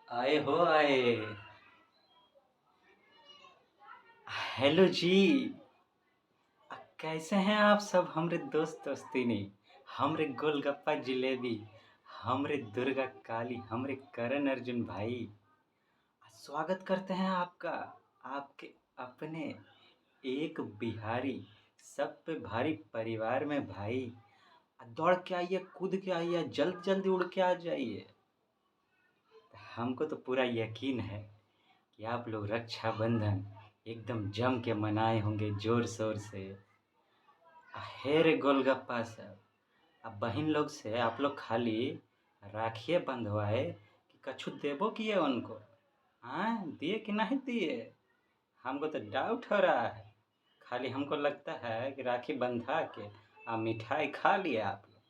आए हो आए। हेलो जी। कैसे हैं आप सब हमरे दोस्त दोस्तिनी, हमरे गोलगप्पा जिलेबी, हमरे दुर्गा काली, हमरे करण अर्जुन भाई। स्वागत करते हैं आपका, आपके अपने एक बिहारी, सब पे भारी परिवार में भाई। दौड़ के आइए, कूद के आइए, जल्द जल्दी उड़ के आ जाइए। हमको तो पूरा यकीन है कि आप लोग रक्षाबंधन एकदम जम के मनाए होंगे जोर शोर से। हे रे गोलगप्पा सब, अब बहन लोग से आप लोग खाली राखिए बंधवाए कि कछु देबो किए उनको? हाँ, दिए कि नहीं दिए? हमको तो डाउट हो रहा है। खाली हमको लगता है कि राखी बंधा के मिठाई खा लिए आप लोग,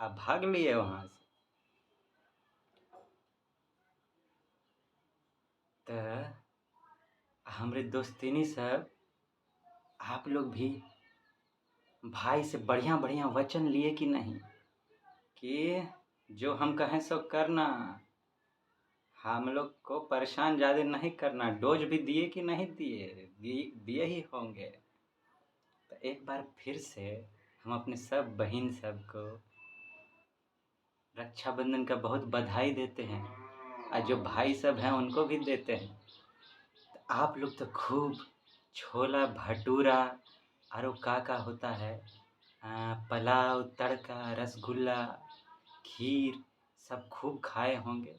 आप भाग लिए वहाँ से। तो हमरे दोस्तिनी सब, आप लोग भी भाई से बढ़िया बढ़िया वचन लिए कि नहीं कि जो हम कहें सो करना, हम लोग को परेशान ज़्यादा नहीं करना। डोज भी दिए कि नहीं दिए? दिए ही होंगे। तो एक बार फिर से हम अपने सब बहन सब को रक्षाबंधन का बहुत बधाई देते हैं, और जो भाई सब हैं उनको भी देते हैं। तो आप लोग तो खूब छोला भटूरा और वो का होता है, पुलाव तड़का रसगुल्ला खीर सब खूब खाए होंगे।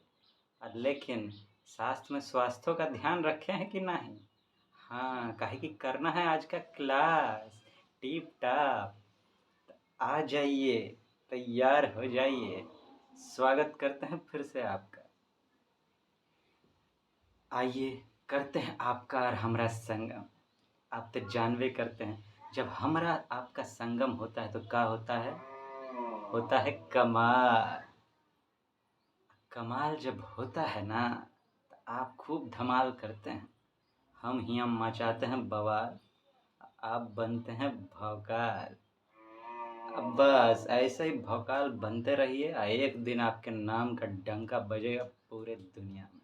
लेकिन साथ में स्वास्थ्य का ध्यान रखे हैं कि नहीं? हाँ, काहे कि करना है आज का क्लास टिप टाप। आ जाइए, तैयार हो जाइए। स्वागत करते हैं फिर से आपका। आइए, करते हैं आपका और हमारा संगम। आप तो जानबे करते हैं, जब हमारा आपका संगम होता है तो क्या होता है? होता है कमाल। कमाल जब होता है ना, तो आप खूब धमाल करते हैं, हम हियाँ मचाते हैं बवाल, आप बनते हैं भौकाल। अब बस ऐसे ही भौकाल बनते रहिए, एक दिन आपके नाम का डंका बजेगा पूरे दुनिया में,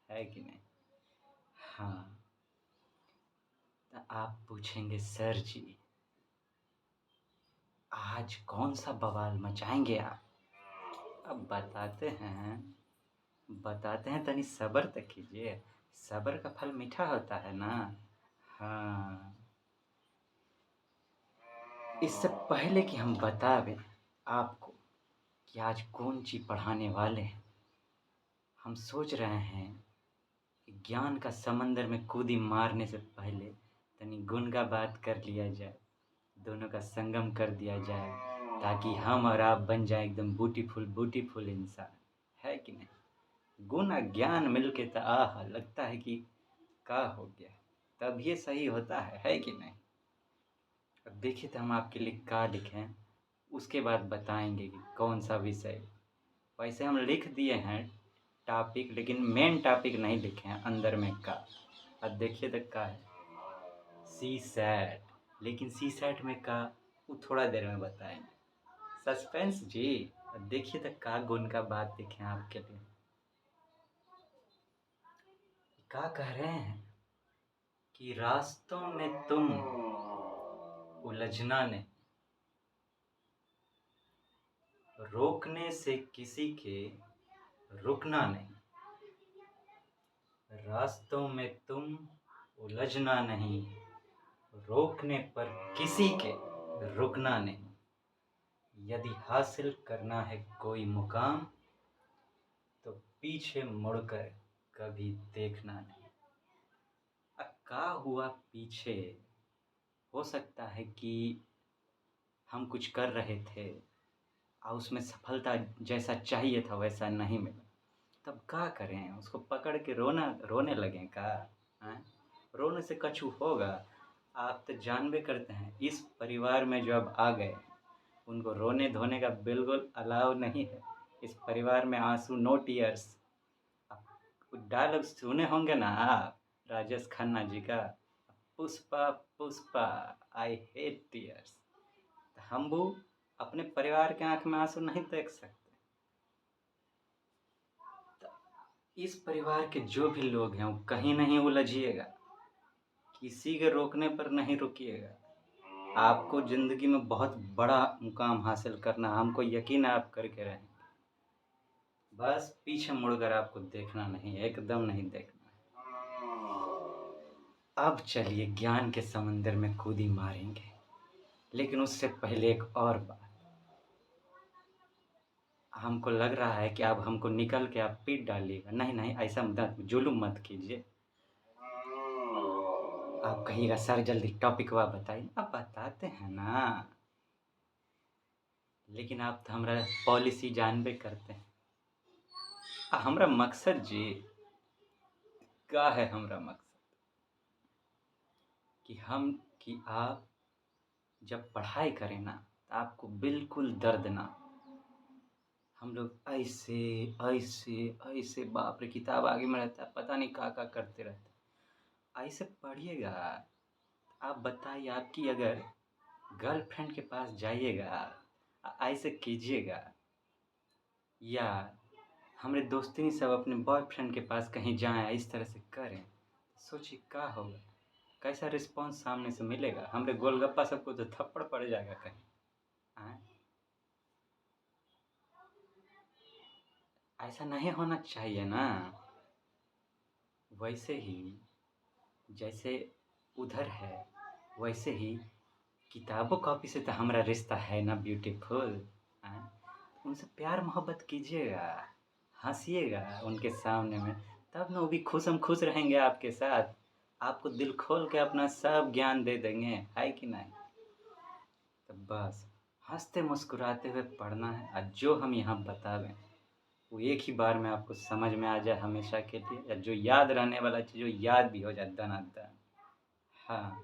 है कि नहीं? हाँ। तो आप पूछेंगे सर जी, आज कौन सा बवाल मचाएंगे आप? अब बताते हैं, तनी सब्र तक कीजिए। सब्र का फल मीठा होता है ना। हाँ। इससे पहले कि हम बतावें आपको कि आज कौन सी पढ़ाने वाले हैं, हम सोच रहे हैं कि ज्ञान का समंदर में कूदी मारने से पहले तनी गुण का बात कर लिया जाए, दोनों का संगम कर दिया जाए, ताकि हम और आप बन जाए एकदम ब्यूटीफुल इंसान, है कि नहीं? गुण और ज्ञान मिलके तो आह लगता है कि का हो गया, तब ये सही होता है कि नहीं? अब देखिए तो हम आपके लिए क्या लिखें, उसके बाद बताएंगे कि कौन सा विषय। वैसे हम लिख दिए हैं टॉपिक, लेकिन मेन टॉपिक नहीं लिखे हैं अंदर में का। अब देखिए तो का है सी सैट, लेकिन सी सैट में का वो थोड़ा देर में बताएंगे। सस्पेंस जी। अब देखिए तो का गुण का बात लिखे हैं आपके लिए। क्या कह रहे हैं कि रास्तों में तुम उलझना नहीं, रोकने से किसी के रुकना नहीं। रास्तों में तुम उलझना नहीं, रोकने पर किसी के रुकना नहीं। यदि हासिल करना है कोई मुकाम, तो पीछे मुड़कर कभी देखना नहीं। अब क्या हुआ पीछे? हो सकता है कि हम कुछ कर रहे थे और उसमें सफलता जैसा चाहिए था वैसा नहीं मिला, तब क्या करें? उसको पकड़ के रोने लगें का? हैं? रोने से कछु होगा? आप तो जानबे करते हैं, इस परिवार में जो अब आ गए उनको रोने धोने का बिल्कुल अलाउ नहीं है। इस परिवार में आंसू नो टीयर्स। आप डायलॉग सुने होंगे ना आप, राजेश खन्ना जी का, Pushpa Pushpa I hate tears. हम वो अपने परिवार के आंख में आंसू नहीं देख सकते। इस परिवार के जो भी लोग हैं वो कहीं नहीं उलझिएगा, किसी के रोकने पर नहीं रुकिएगा। आपको ज़िंदगी में बहुत बड़ा मुकाम हासिल करना है, हमको यकीन है आप करके रहेंगे। बस पीछे मुड़कर आपको देखना नहीं है, एकदम नहीं देखना है। अब चलिए ज्ञान के समंदर में कूदी मारेंगे, लेकिन उससे पहले एक और बात। हमको लग रहा है कि अब हमको निकल के आप पीट डालिएगा। नहीं नहीं, ऐसा मत, जुल्म मत कीजिए। आप कहिएगा सर जल्दी टॉपिक वा बताइए। आप बताते हैं ना, लेकिन आप तो हमारा पॉलिसी जानबे करते हैं। हमरा मकसद जी का है, हमरा मकसद कि आप जब पढ़ाई करें ना तो आपको बिल्कुल दर्द ना। हम लोग ऐसे ऐसे ऐसे बाप रे, किताब आगे में रहता है, पता नहीं क्या करते रहते हैं। ऐसे पढ़िएगा। आप बताइए, आपकी अगर गर्लफ्रेंड के पास जाइएगा, ऐसे कीजिएगा, या हमारे दोस्ती सब अपने बॉयफ्रेंड के पास कहीं जाएं इस तरह से करें, सोचिए क्या होगा, कैसा रिस्पॉन्स सामने से मिलेगा। हमारे गोलगप्पा सबको तो थप्पड़ पड़ जाएगा कहीं। आए? ऐसा नहीं होना चाहिए ना। वैसे ही जैसे उधर है, वैसे ही किताबों कॉपी से तो हमारा रिश्ता है ना ब्यूटीफुल। उनसे प्यार मोहब्बत कीजिएगा, हंसिएगा उनके सामने में, तब ना वो भी खुशम खुश रहेंगे आपके साथ। आपको दिल खोल के अपना सब ज्ञान दे देंगे, है कि नहीं। तो बस हंसते मुस्कुराते हुए पढ़ना है, और जो हम यहाँ बतावें वो एक ही बार में आपको समझ में आ जाए हमेशा के लिए, या जो याद रहने वाला चीज़ वो याद भी हो जाए दनादन। हाँ,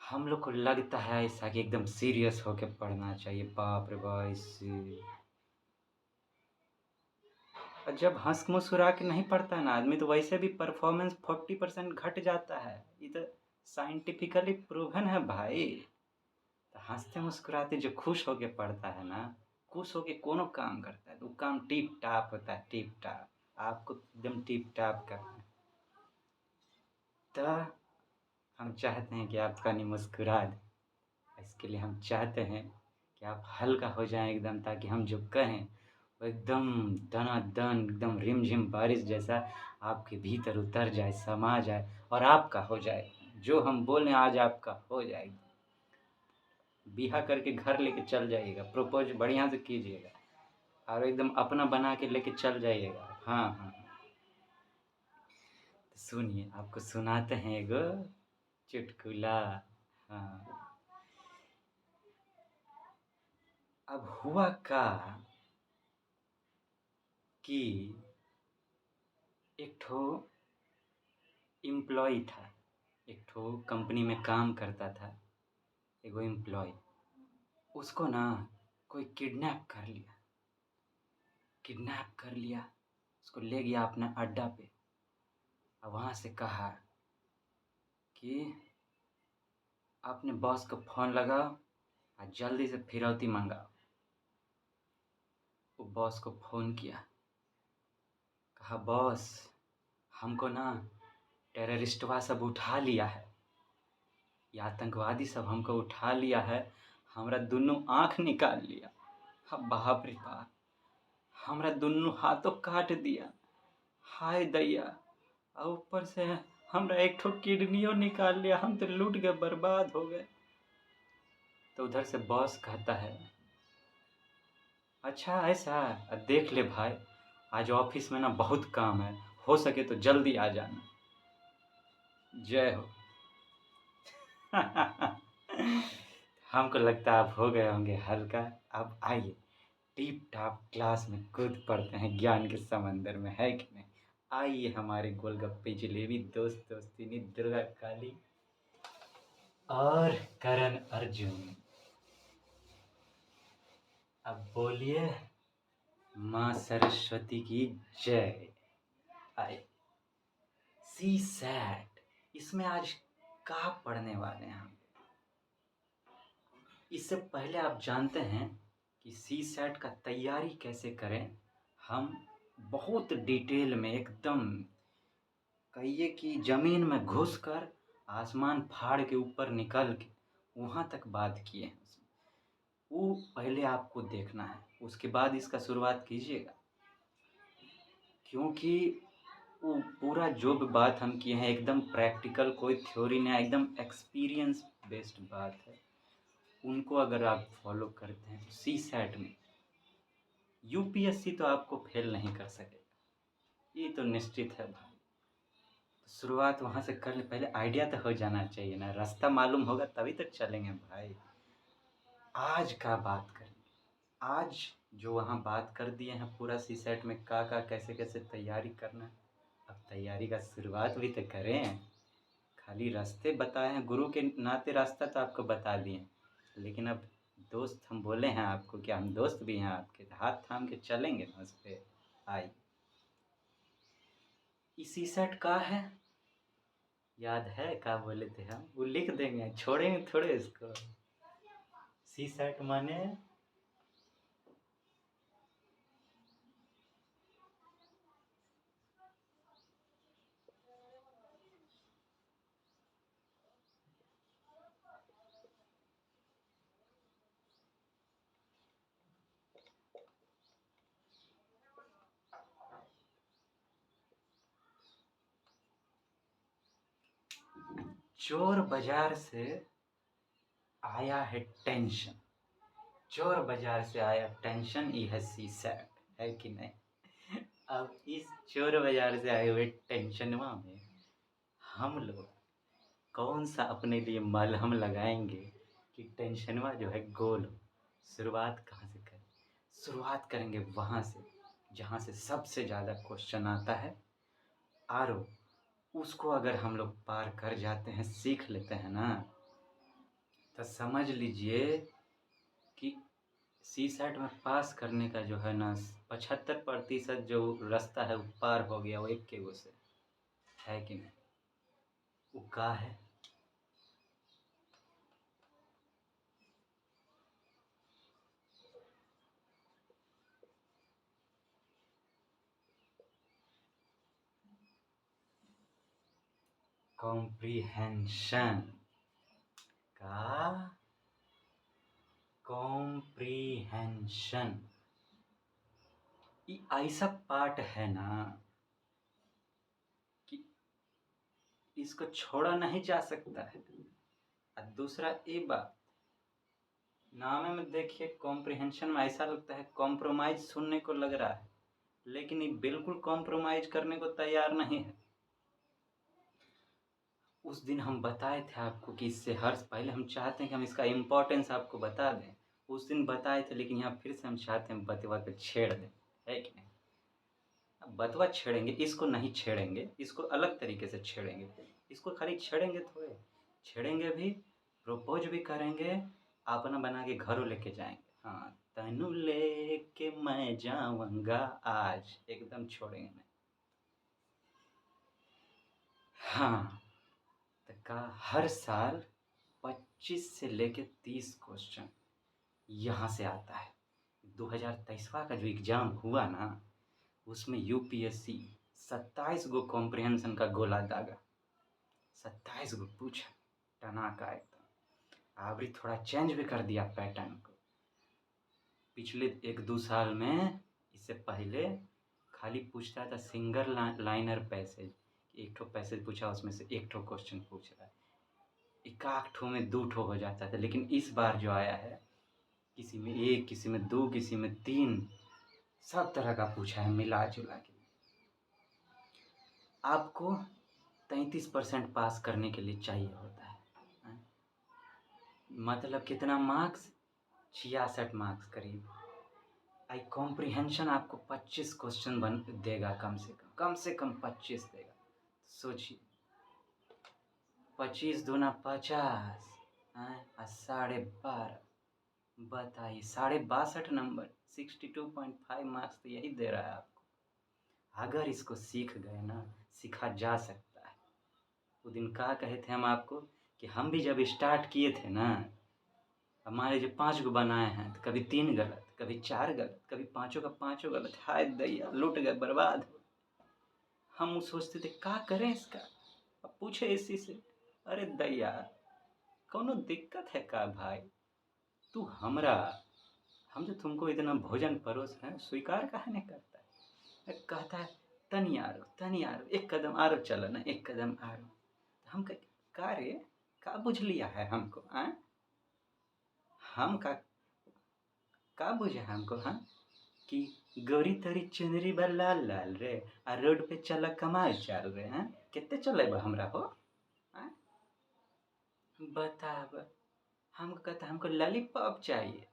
हम लोग को लगता है ऐसा कि एकदम सीरियस होके पढ़ना चाहिए, बाप रे बाप ऐसे। और जब हंस मुस्कुरा के नहीं पढ़ता है ना आदमी, तो वैसे भी परफॉर्मेंस 40% घट जाता है। ये तो साइंटिफिकली प्रूवन है भाई। तो हंसते मुस्कुराते जो खुश होके पढ़ता है ना, खुश होके कोनो काम करता है तो वो काम टिप टाप होता है, टिप टाप। आपको एकदम टिप टाप करना है। तो हम चाहते हैं कि आप कहीं मुस्कुरा दें। इसके लिए हम चाहते हैं कि आप हल्का हो जाएं एकदम, ताकि हम जो कहें वो एकदम दनादन, एकदम रिमझिम बारिश जैसा आपके भीतर उतर जाए, समा जाए और आपका हो जाए। जो हम बोलें आज आपका हो जाएगा। बिहा करके घर लेके चल जाइएगा, प्रपोज बढ़िया से कीजिएगा और एकदम अपना बना के लेके चल जाइएगा। हाँ हाँ, तो सुनिए आपको सुनाते हैं एगो चुटकुला। हाँ, अब हुआ का कि एक ठो एम्प्लॉय था, एक ठो कंपनी में काम करता था, एगो एम्प्लॉय। उसको ना कोई किडनैप कर लिया। उसको ले गया अपना अड्डा पे और वहाँ से कहा कि अपने बॉस को फ़ोन लगाओ और जल्दी से फिरौती मंगाओ। वो बॉस को फ़ोन किया, कहा बॉस हमको ना टेररिस्टवा सब उठा लिया है, ये आतंकवादी सब हमको उठा लिया है, हमरा दुनू आँख निकाल लिया। हाँ बाप रे बाप, हमरा दुनू हाथों काट दिया, हाय दैया। और ऊपर से हमरा एक ठो किडनियों निकाल लिया, हम तो लूट गए, बर्बाद हो गए। तो उधर से बॉस कहता है अच्छा ऐसा, देख ले भाई आज ऑफिस में ना बहुत काम है, हो सके तो जल्दी आ जाना। जय हो। हमको लगता है आप हो गए होंगे हल्का। अब आइए टीप टाप क्लास में कूद पड़ते हैं ज्ञान के समंदर में, है कि नहीं। आइए हमारे गोलगप्पे जलेबी दोस्त दोस्तिनी दुर्गा काली और करण अर्जुन, अब बोलिए माँ सरस्वती की जय। आए सी सैट, इसमें आज क्या पढ़ने वाले हैं हम। इससे पहले आप जानते हैं कि सी सैट का तैयारी कैसे करें, हम बहुत डिटेल में एकदम कहिए कि ज़मीन में घुसकर आसमान फाड़ के ऊपर निकल के वहाँ तक बात किए हैं उसमें। वो पहले आपको देखना है, उसके बाद इसका शुरुआत कीजिएगा, क्योंकि वो पूरा जो भी बात हम किए हैं एकदम प्रैक्टिकल, कोई थ्योरी नहीं, एकदम एक्सपीरियंस बेस्ड बात है। उनको अगर आप फॉलो करते हैं तो सी सेट में यूपीएससी तो आपको फेल नहीं कर सकेगा, ये तो निश्चित है भाई। तो शुरुआत वहाँ से कर ले, पहले आइडिया तो हो जाना चाहिए ना, रास्ता मालूम होगा तभी तक चलेंगे भाई। आज का बात करें, आज जो वहाँ बात कर दिए हैं पूरा सी सेट में का कैसे कैसे तैयारी करना है, अब तैयारी का शुरुआत भी तो करें। खाली रास्ते बताए हैं, गुरु के नाते रास्ता तो आपको बता दिए, लेकिन अब दोस्त हम बोले हैं आपको कि हम दोस्त भी हैं आपके, हाथ थाम के चलेंगे ना उस पर। आइए, इसी सेट का है, याद है का बोले थे हम, वो लिख देंगे, छोड़ेंगे थोड़े इसको। सी सेट माने चोर बाजार से आया है टेंशन, चोर बाजार से आया टेंशन, ये है सी सेट, है कि नहीं। अब इस चोर बाजार से आए हुए टेंशनवा में हम लोग कौन सा अपने लिए मलहम लगाएंगे कि टेंशनवा जो है गोल हो। शुरुआत कहाँ से करें? शुरुआत करेंगे वहाँ से जहाँ से सबसे ज़्यादा क्वेश्चन आता है, और उसको अगर हम लोग पार कर जाते हैं, सीख लेते हैं ना, तो समझ लीजिए कि सी सेट में पास करने का जो है ना 75% जो रास्ता है वो पार हो गया, वो एक के वो से, है कि नहीं। वो का है कॉम्प्रीहेंशन का, कॉम्प्रीहेंशन ये ऐसा पार्ट है ना कि इसको छोड़ा नहीं जा सकता है। और दूसरा ये बात, नाम में देखिए कॉम्प्रिहेंशन में ऐसा लगता है कॉम्प्रोमाइज सुनने को लग रहा है, लेकिन ये बिल्कुल कॉम्प्रोमाइज करने को तैयार नहीं है। उस दिन हम बताए थे आपको कि इससे हर पहले हम चाहते हैं कि हम इसका इम्पोर्टेंस आपको बता दें, उस दिन बताए थे, लेकिन यहाँ फिर से हम चाहते हैं बतवा को छेड़ दें, है कि नहीं। अब बतवा छेड़ेंगे, इसको नहीं छेड़ेंगे, इसको अलग तरीके से छेड़ेंगे। इसको खाली छेड़ेंगे थोड़े, छेड़ेंगे भी, प्रपोज भी करेंगे, अपना बना के घरों लेके जाएंगे। हाँ, तनु लेके मैं जाऊंगा आज, एकदम छोड़ेंगे नहीं। हाँ, तो का हर साल 25 से लेके 30 क्वेश्चन यहाँ से आता है। 2023वां का जो एग्ज़ाम हुआ ना, उसमें यूपीएससी 27 गो कॉम्प्रिहेंशन का गोला दागा, 27 गो पूछा टनाका एकदम। आवरी थोड़ा चेंज भी कर दिया पैटर्न को। पिछले 1-2 साल में इससे पहले खाली पूछता था सिंगल लाइनर पैसेज, एक ठो पैसेज पूछा उसमें से एक ठो क्वेश्चन पूछ रहा है, एकाक ठो में 2 ठो हो जाता था। लेकिन इस बार जो आया है, किसी में 1, किसी में 2, किसी में 3, सब तरह का पूछा है मिला जुला के। आपको 33% पास करने के लिए चाहिए होता है, हाँ? मतलब कितना मार्क्स, 66 मार्क्स करीब। आई कॉम्प्रिहेंशन आपको 25 क्वेश्चन बन देगा, कम से कम 25 देगा। सोचिए 25 दूना 50, और 12.5, बताइए 62.5 नंबर, 62.5 मार्क्स तो यही दे रहा है आपको। अगर इसको सीख गए ना, सीखा जा सकता है। वो दिन कहा कहे थे हम आपको कि हम भी जब स्टार्ट किए थे ना, हमारे जो 5 गो बनाए हैं तो कभी 3 गलत, कभी 4 गलत, कभी पाँचों का पाँचों गलत। हाय दैया, लुट गए, बर्बाद हो। हम सोचते थे का करें इसका। अब पूछे इसी से, अरे दैया कौनो दिक्कत है का भाई? तू हमरा, हम जो तुमको इतना भोजन परोस रहे हैं स्वीकार काहे नहीं करता है? कहता है तनी आरो, एक कदम आरो चलो ना, एक कदम आरो। हम का रे, का बुझ लिया है हमको? हम का बुझे हमको? हाँ, कि गोरी तोरी चुनरी बा लाल लाल रे, आ रोड पे चल कमाल चाल रे। हैं कितने चले बा हमरा हो? हाँ? बताब, हमको कहता हमको लॉलीपॉप चाहिए।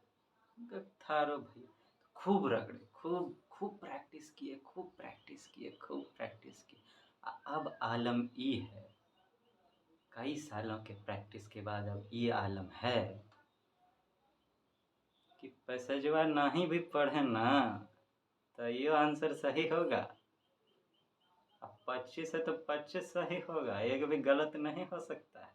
थारो भैया खूब रगड़े, खूब खूब प्रैक्टिस किए, खूब प्रैक्टिस किए, खूब प्रैक्टिस किए। अब आलम ई है, कई सालों के प्रैक्टिस के बाद अब ये आलम है कि पैसेजवा नहीं भी पढ़े ना तो ये आंसर सही होगा। अब 25 है तो 25 सही होगा, एक भी गलत नहीं हो सकता है।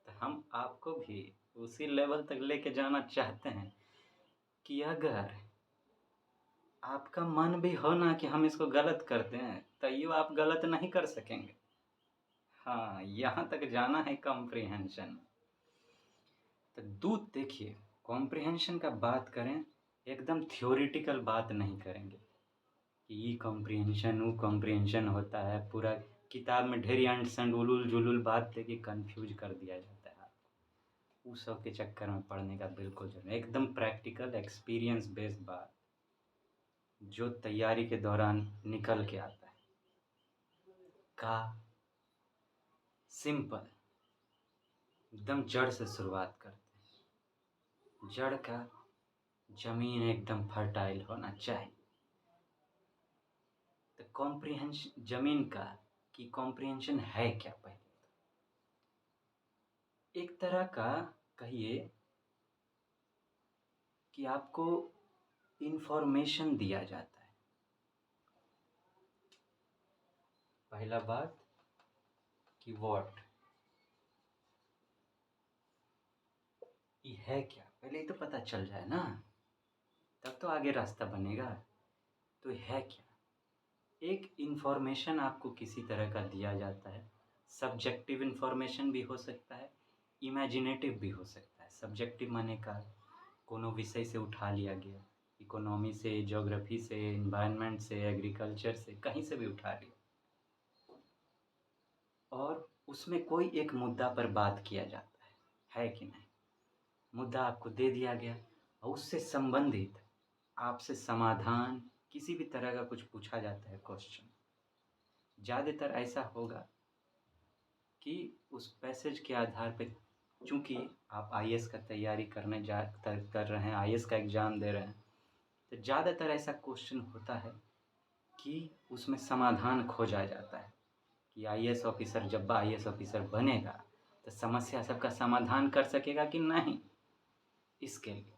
तो हम आपको भी उसी लेवल तक लेके जाना चाहते हैं कि अगर आपका मन भी हो ना कि हम इसको गलत करते हैं तो ये आप गलत नहीं कर सकेंगे। हाँ, यहाँ तक जाना है कॉम्प्रिहेंशन। तो दूध देखिए, कॉम्प्रिहेंशन का बात करें, एकदम थ्योरिटिकल बात नहीं करेंगे कि ये कॉम्प्रिहेंशन वो कॉम्प्रिहेंशन होता है। पूरा किताब में ढेरी अंड उलूल जुलूल बात देके कंफ्यूज कर दिया जाता है आपको। उस सब के चक्कर में पढ़ने का बिल्कुल जरूरत नहीं, एकदम प्रैक्टिकल एक्सपीरियंस बेस्ड बात जो तैयारी के दौरान निकल के आता है। का सिंपल, एकदम जड़ से शुरुआत करते हैं। जड़ का जमीन एकदम फर्टाइल होना चाहिए। तो कॉम्प्रिहेंशन जमीन का कि कॉम्प्रिहेंशन है क्या? पहले तो एक तरह का कहिए कि आपको इंफॉर्मेशन दिया जाता है। पहला बात कि व्हाट, ये है क्या, पहले ये तो पता चल जाए ना, तब तो आगे रास्ता बनेगा। तो ये है क्या? एक इंफॉर्मेशन आपको किसी तरह का दिया जाता है। सब्जेक्टिव इंफॉर्मेशन भी हो सकता है, इमेजिनेटिव भी हो सकता है। सब्जेक्टिव माने का कोनो विषय से उठा लिया गया, इकोनॉमी से, ज्योग्राफी से, इन्वायरमेंट से, एग्रीकल्चर से, कहीं से भी उठा लिया और उसमें कोई एक मुद्दा पर बात किया जाता है कि नहीं? मुद्दा आपको दे दिया गया और उससे संबंधित आपसे समाधान किसी भी तरह का कुछ पूछा जाता है क्वेश्चन। ज़्यादातर ऐसा होगा कि उस पैसेज के आधार पे, चूँकि आप आईएएस का तैयारी कर रहे हैं, आईएएस का एग्ज़ाम दे रहे हैं, तो ज़्यादातर ऐसा क्वेश्चन होता है कि उसमें समाधान खोजा जाता है कि आईएएस ऑफिसर जब आईएएस ऑफिसर बनेगा तो समस्या सबका समाधान कर सकेगा कि नहीं। इसके लिए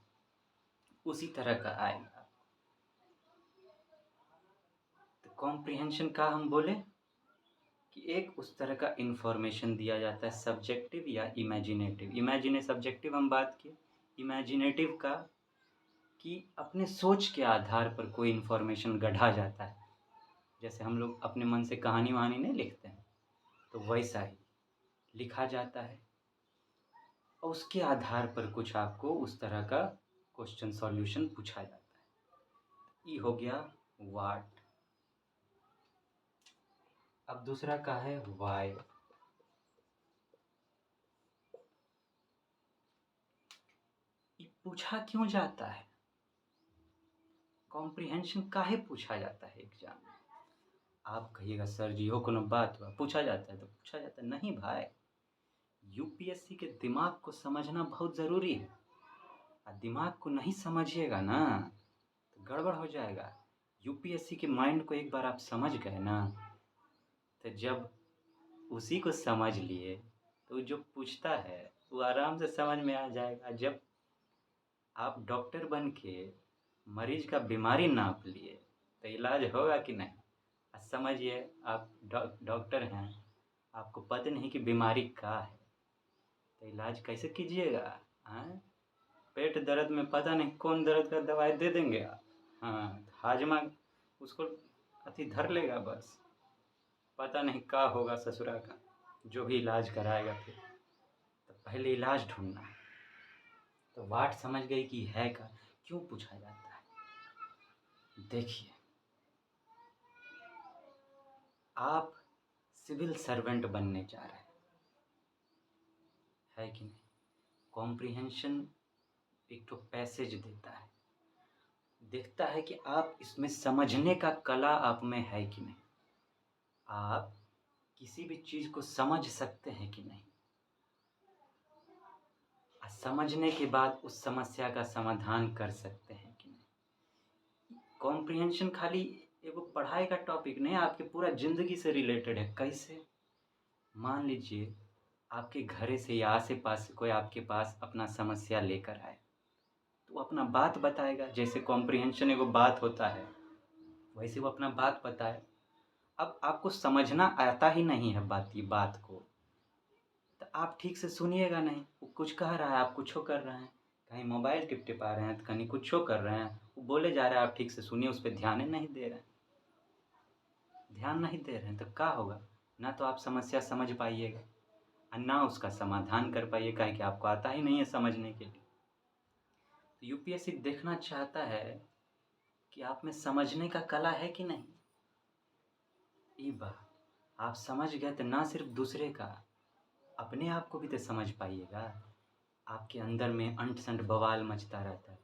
उसी तरह का आएगा। तो कॉम्प्रिहेंशन का हम बोले कि एक उस तरह का इंफॉर्मेशन दिया जाता है, सब्जेक्टिव या इमेजिनेटिव। सब्जेक्टिव हम बात किए, इमेजिनेटिव का कि अपने सोच के आधार पर कोई इंफॉर्मेशन गढ़ा जाता है। जैसे हम लोग अपने मन से कहानी वहानी नहीं लिखते हैं, तो वैसा ही लिखा जाता है और उसके आधार पर कुछ आपको उस तरह का क्वेश्चन सॉल्यूशन पूछा जाता है। ये हो गया व्हाट। अब दूसरा का है व्हाई। ये पूछा क्यों जाता है? कॉम्प्रिहेंशन काहे पूछा जाता है एग्जाम में? आप कहिएगा सर जी हो कोनो बात हुआ पूछा जाता है तो पूछा जाता है। नहीं भाई, यूपीएससी के दिमाग को समझना बहुत ज़रूरी है। और दिमाग को नहीं समझिएगा ना तो गड़बड़ हो जाएगा। यूपीएससी के माइंड को एक बार आप समझ गए ना, तो जब उसी को समझ लिए तो जो पूछता है वो आराम से समझ में आ जाएगा। जब आप डॉक्टर बन के मरीज का बीमारी नाप लिए तो इलाज होगा कि नहीं? समझिए आप डॉक्टर हैं, आपको पता नहीं कि बीमारी क्या है, तो इलाज कैसे कीजिएगा? हाँ, पेट दर्द में पता नहीं कौन दर्द का दवाई दे देंगे आप। हाँ, हाजमा उसको अति धर लेगा बस। पता नहीं क्या होगा ससुरा का, जो भी इलाज कराएगा फिर। तो पहले इलाज ढूंढना है। तो वाट समझ गई कि है का, क्यों पूछा जाता है। देखिए, आप सिविल सर्वेंट बनने जा रहे हैं, है कि नहीं। कॉम्प्रिहेंशन एक तो पैसेज देता है, देखता है कि आप इसमें समझने का कला आप में है कि नहीं, आप किसी भी चीज़ को समझ सकते हैं कि नहीं, और समझने के बाद उस समस्या का समाधान कर सकते हैं कि नहीं। कॉम्प्रिहेंशन खाली एगो पढ़ाई का टॉपिक नहीं, आपके पूरा ज़िंदगी से रिलेटेड है। कैसे? मान लीजिए आपके घरे से या आसे पास से कोई आपके पास अपना समस्या लेकर आए, तो वो अपना बात बताएगा। जैसे कॉम्प्रिहेंशन एगो बात होता है, वैसे वो अपना बात बताए। अब आपको समझना आता ही नहीं है बात को, तो आप ठीक से सुनिएगा नहीं। वो कुछ कह रहा है, आप कुछ कर रहे हैं, कहीं मोबाइल टिपा रहे हैं, तो कहीं कुछ कर रहे हैं, वो बोले जा रहे हैं, आप ठीक से सुनिए, उस पर ध्यान ही नहीं दे रहे हैं। ध्यान नहीं दे रहे हैं तो क्या होगा? ना तो आप समस्या समझ पाइएगा और ना उसका समाधान कर पाइएगा, कि आपको आता ही नहीं है समझने के लिए। तो यूपीएससी देखना चाहता है कि आप में समझने का कला है कि नहीं। ये बात आप समझ गए तो ना सिर्फ दूसरे का, अपने आप को भी तो समझ पाइएगा। आपके अंदर में अंट संट बवाल मचता रहता है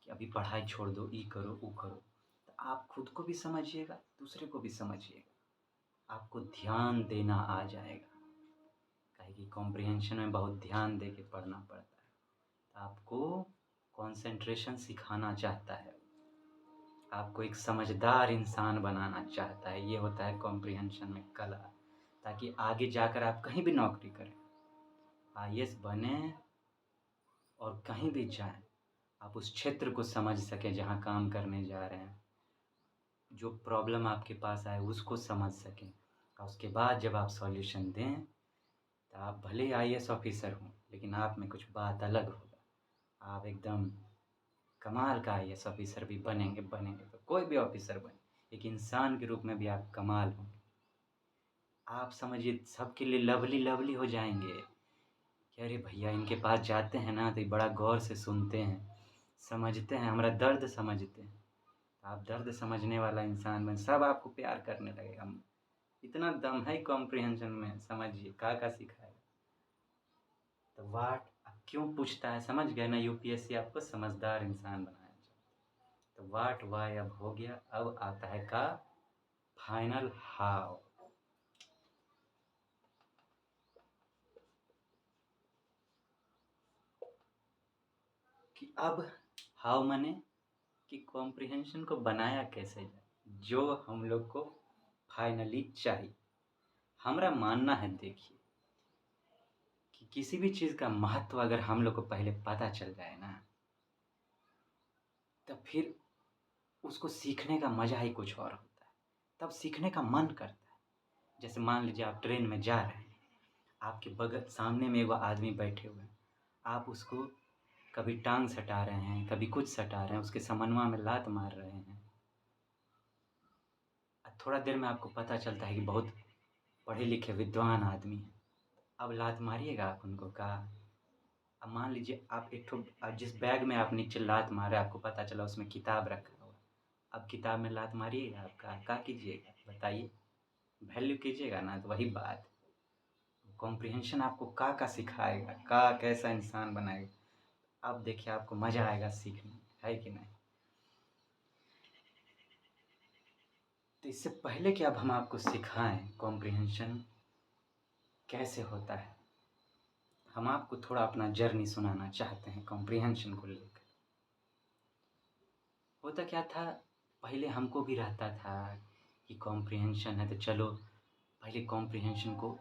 कि अभी पढ़ाई छोड़ दो, ये करो वो करो। तो आप खुद को भी समझिएगा, दूसरे को भी समझिएगा, आपको ध्यान देना आ जाएगा। काहे कि कॉम्प्रिहेंशन में बहुत ध्यान दे के पढ़ना पड़ता है। तो आपको कंसंट्रेशन सिखाना चाहता है, आपको एक समझदार इंसान बनाना चाहता है। ये होता है कॉम्प्रिहेंशन में कला, ताकि आगे जाकर आप कहीं भी नौकरी करें, आईएएस बने और कहीं भी जाएं, आप उस क्षेत्र को समझ सकें जहां काम करने जा रहे हैं। जो प्रॉब्लम आपके पास आए उसको समझ सकें, और उसके बाद जब आप सॉल्यूशन दें, तो आप भले ही आईएएस ऑफिसर हों, लेकिन आप में कुछ बात अलग होगा। आप एकदम कमाल का आईएएस ऑफिसर भी बनेंगे। तो कोई भी ऑफिसर बने, एक इंसान के रूप में भी आप कमाल होंगे। आप समझिए सबके लिए लवली लवली हो जाएंगे कि अरे भैया इनके पास जाते हैं ना तो ये बड़ा गौर से सुनते हैं, समझते हैं, हमारा दर्द समझते हैं। आप दर्द समझने वाला इंसान बन, सब आपको प्यार करने लगेगा। इतना दम है कॉम्प्रिहेंशन में, समझिए का सिखाएगा। तो वाट अब क्यों पूछता है, समझ गए ना। यूपीएससी आपको समझदार इंसान बनाया जाए। तो वाट वाई अब हो गया, अब आता है का फाइनल हाउ। कि अब हाउ माने कि कॉम्प्रिहेंशन को बनाया कैसे जाए, जो हम लोग को फाइनली चाहिए। हमारा मानना है, देखिए, कि किसी भी चीज़ का महत्व अगर हम लोग को पहले पता चल जाए ना, तो फिर उसको सीखने का मज़ा ही कुछ और होता है। तब सीखने का मन करता है। जैसे मान लीजिए आप ट्रेन में जा रहे हैं, आपके बगल सामने में एगो आदमी बैठे हुए हैं, आप उसको कभी टांग सटा रहे हैं, कभी कुछ सटा रहे हैं, उसके समनवा में लात मार रहे हैं। थोड़ा देर में आपको पता चलता है कि बहुत पढ़े लिखे विद्वान आदमी हैं। अब लात मारिएगा आप उनको का? अब मान लीजिए आप एक ठो जिस बैग में आप नीचे लात मारे, आपको पता चला उसमें किताब रखा हुआ, अब किताब में लात मारिएगा आपका क्या कीजिएगा बताइए? वैल्यू कीजिएगा ना। तो वही बात, कॉम्प्रिहेंशन आपको का सिखाएगा, का कैसा इंसान बनाएगा। अब देखिए आपको मज़ा आएगा सीखने में, है कि नहीं। तो इससे पहले कि अब हम आपको सिखाएं कॉम्प्रिहेंशन कैसे होता है, हम आपको थोड़ा अपना जर्नी सुनाना चाहते हैं कॉम्प्रिहेंशन को लेकर। होता क्या था, पहले हमको भी रहता था कि कॉम्प्रिहेंशन है तो चलो पहले कॉम्प्रिहेंशन को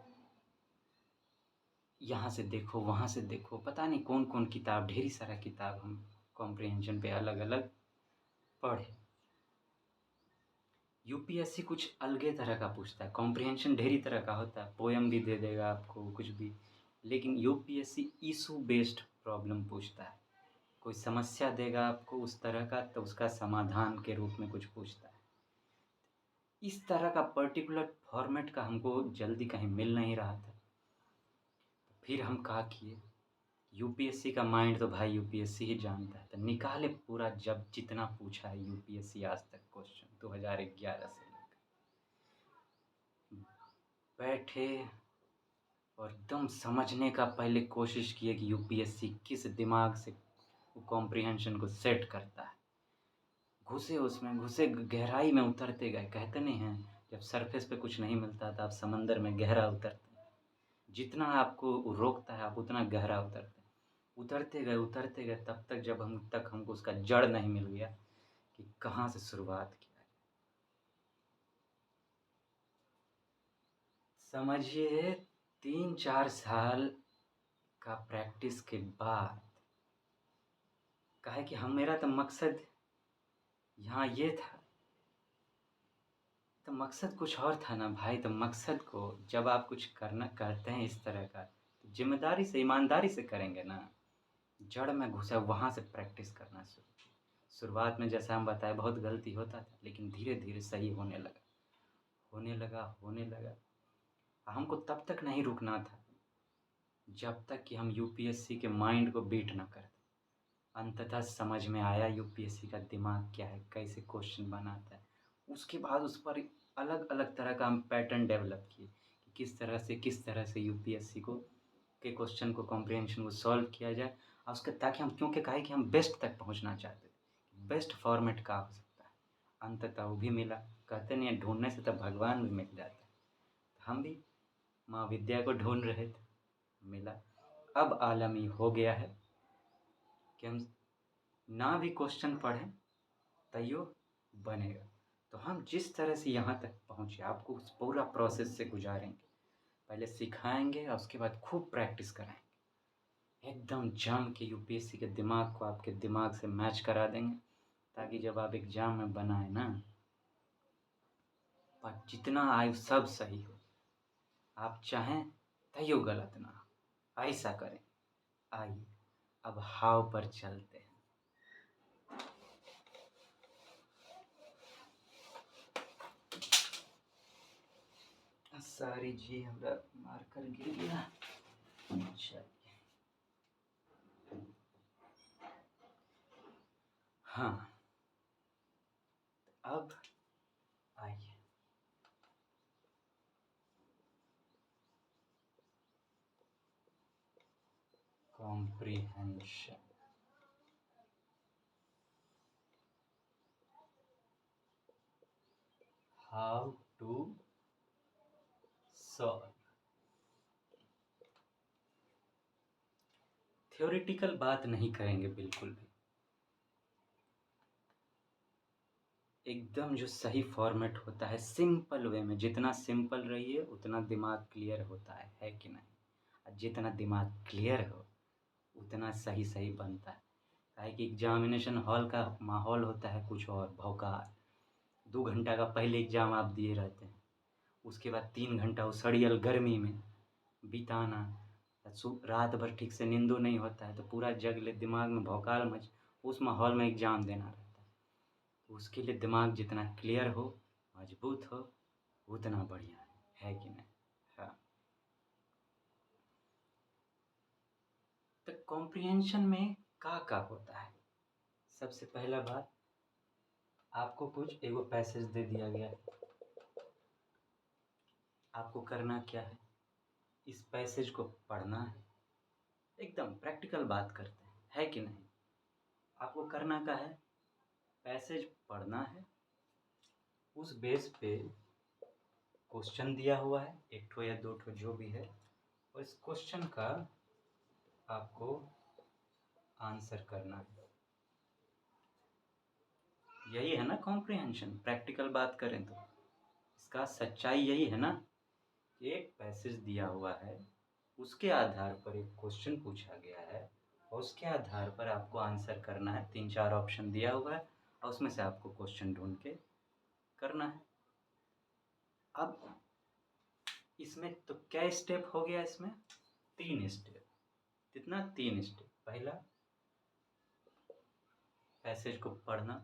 यहाँ से देखो वहाँ से देखो, पता नहीं कौन कौन किताब, ढेरी सारा किताब हम कॉम्प्रिहेंशन पे अलग अलग पढ़े। यूपीएससी कुछ अलगे तरह का पूछता है। कॉम्प्रिहेंशन ढेरी तरह का होता है, पोयम भी दे देगा आपको कुछ भी, लेकिन यूपीएससी इशू बेस्ड प्रॉब्लम पूछता है। कोई समस्या देगा आपको उस तरह का, तो उसका समाधान के रूप में कुछ पूछता है। इस तरह का पर्टिकुलर फॉर्मेट का हमको जल्दी कहीं मिल नहीं रहा था। फिर हम कहा किए, यूपीएससी का माइंड तो भाई यूपीएससी ही जानता है, तो निकाले पूरा, जब जितना पूछा है यूपीएससी आज तक क्वेश्चन 2011 से लेकर, बैठे और एकदम समझने का पहले कोशिश किए कि यूपीएससी किस दिमाग से वो कॉम्प्रिहेंशन को सेट करता है। घुसे उसमें, घुसे, गहराई में उतरते गए। कहते नहीं हैं, जब सरफेस पे कुछ नहीं मिलता तो आप समंदर में गहरा उतरते हैं। जितना आपको वो रोकता है आप उतना गहरा उतरते हैं। उतरते गए तब तक जब हमको उसका जड़ नहीं मिल गया कि कहाँ से शुरुआत किया जाए। समझिए 3-4 साल का प्रैक्टिस के बाद कहा कि मेरा तो मकसद यहाँ ये था, तो मकसद कुछ और था ना भाई। तो मकसद को जब आप कुछ करते हैं इस तरह का, तो जिम्मेदारी से, ईमानदारी से करेंगे ना। जड़ में घुसा वहाँ से प्रैक्टिस करना शुरू किया। शुरुआत में जैसा हम बताए बहुत गलती होता था, लेकिन धीरे धीरे सही होने लगा। हमको तब तक नहीं रुकना था जब तक कि हम यूपीएससी के माइंड को बीट ना कर दें। अंततः समझ में आया यूपीएससी का दिमाग क्या है, कैसे क्वेश्चन बनाता है। उसके बाद उस पर अलग अलग तरह का हम पैटर्न डेवलप किए कि किस तरह से यूपीएससी के क्वेश्चन को, कॉम्प्रिहेंशन को सॉल्व किया जाए। और उसके ताकि हम, क्योंकि कहा कि हम बेस्ट तक पहुंचना चाहते थे, बेस्ट फॉर्मेट का हो सकता है। अंततः वो भी मिला। कहते नहीं है, ढूंढने से तब भगवान भी मिल जाता है। हम भी माँ विद्या को ढूंढ रहे थे, मिला। अब आलम ये हो गया है कि हम ना भी क्वेश्चन पढ़ें तैयो बनेगा। तो हम जिस तरह से यहाँ तक पहुँचे, आपको उस पूरा प्रोसेस से गुजारेंगे। पहले सिखाएंगे और उसके बाद खूब प्रैक्टिस कराएंगे। एकदम जम के यूपीएससी के दिमाग को आपके दिमाग से मैच करा देंगे, ताकि जब आप एग्ज़ाम में बनाए ना, पर जितना आए सब सही हो। आप चाहें तैयो गलत ना हो, ऐसा करें। आइए अब हाव पर चलते हैं। सारी जी हमरा मार्कर गिर गया। अच्छा, हाँ, अब आइए comprehension. How to solve. Theoretical बात नहीं करेंगे बिल्कुल भी। एकदम जो सही फॉर्मेट होता है, सिंपल वे में, जितना सिंपल रहिए उतना दिमाग क्लियर होता है कि नहीं। और जितना दिमाग क्लियर हो उतना सही सही बनता है। काहे कि एग्जामिनेशन हॉल का माहौल होता है कुछ और भौकाल। 2 घंटा का पहले एग्ज़ाम आप दिए रहते हैं, उसके बाद 3 घंटा उस सड़ियल गर्मी में बिताना। रात भर ठीक से नींदो नहीं होता है, तो पूरा जगले दिमाग में भौकाल मच, उस माहौल में एग्ज़ाम देना रहता है। तो उसके लिए दिमाग जितना क्लियर हो, मजबूत हो, उतना बढ़िया है कि नहीं। हाँ, तो कॉम्प्रिहेंशन में का होता है। सबसे पहला बात, आपको कुछ एगो पैसेज दे दिया गया है, आपको करना क्या है, इस पैसेज को पढ़ना है। एकदम प्रैक्टिकल बात करते हैं, है कि नहीं। आपको करना क्या है, पैसेज पढ़ना है, उस बेस पे क्वेश्चन दिया हुआ है, 1 ठो या 2 ठो जो भी है, और इस क्वेश्चन का आपको आंसर करना है। यही है ना कॉम्प्रिहेंशन। प्रैक्टिकल बात करें तो इसका सच्चाई यही है ना, एक पैसेज दिया हुआ है, उसके आधार पर एक क्वेश्चन पूछा गया है, और उसके आधार पर आपको आंसर करना है। 3-4 ऑप्शन दिया हुआ है और उसमें से आपको क्वेश्चन ढूंढ के करना है। अब इसमें तो क्या स्टेप हो गया, इसमें 3 स्टेप। कितना, 3 स्टेप। पहला, पैसेज को पढ़ना,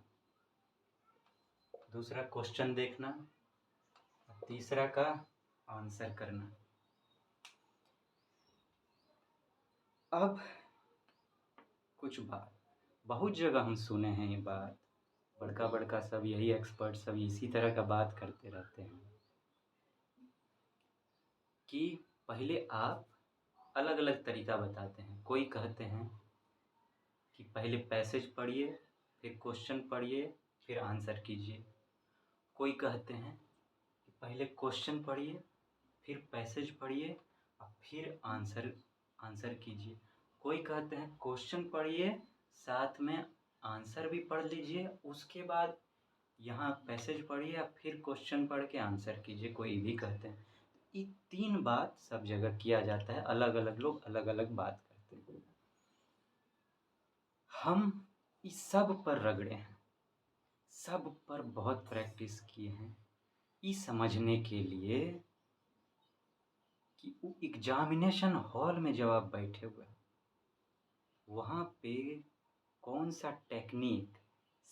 दूसरा क्वेश्चन देखना, और तीसरा का आंसर करना। अब कुछ बात बहुत जगह हम सुने हैं, ये बात बड़का बड़का सब यही एक्सपर्ट सब इसी तरह का बात करते रहते हैं कि पहले आप अलग अलग तरीका बताते हैं। कोई कहते हैं कि पहले पैसेज पढ़िए, फिर क्वेश्चन पढ़िए, फिर आंसर कीजिए। कोई कहते हैं कि पहले क्वेश्चन पढ़िए, फिर पैसेज पढ़िए और फिर आंसर कीजिए। कोई कहते हैं क्वेश्चन पढ़िए, साथ में आंसर भी पढ़ लीजिए, उसके बाद यहाँ पैसेज पढ़िए और फिर क्वेश्चन पढ़ के आंसर कीजिए। कोई भी कहते हैं। ये 3 बात सब जगह किया जाता है, अलग अलग लोग अलग अलग बात करते हैं। हम इस सब पर रगड़े हैं, सब पर बहुत प्रैक्टिस किए हैं, ये समझने के लिए कि वो एग्जामिनेशन हॉल में जब आप बैठे हुए हैं, वहाँ पे कौन सा टेक्निक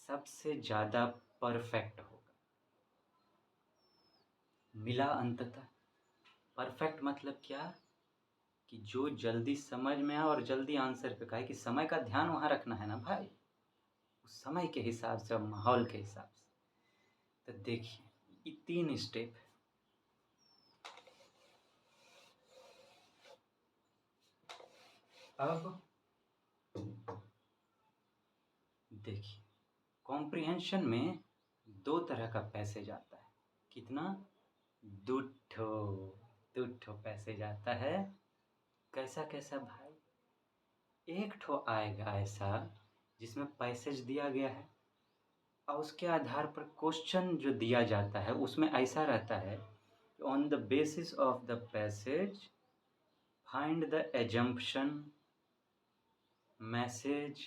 सबसे ज़्यादा परफेक्ट होगा। मिला अंततः। परफेक्ट मतलब क्या कि जो जल्दी समझ में आए और जल्दी आंसर पे कहे, कि समय का ध्यान वहाँ रखना है ना भाई, उस समय के हिसाब से और माहौल के हिसाब से। तो देखिए ये 3 स्टेप है। अब देखिए कॉम्प्रिहेंशन में 2 तरह का पैसेज आता है। कितना? 2 ठो पैसेज आता है। कैसा कैसा भाई? एक ठो आएगा ऐसा जिसमें पैसेज दिया गया है और उसके आधार पर क्वेश्चन जो दिया जाता है उसमें ऐसा रहता है, on the basis of the passage find the assumption, message,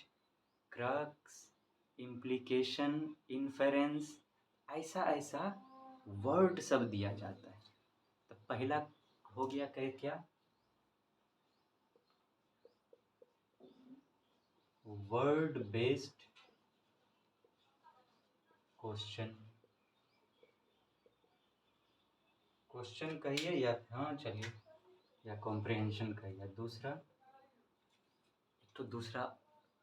crux, implication, inference, ऐसा ऐसा वर्ड सब दिया जाता है। तो पहला हो गया क्या? वर्ड बेस्ड क्वेश्चन कहिए या हाँ चलिए, या कॉम्प्रिहेंशन कहिए। दूसरा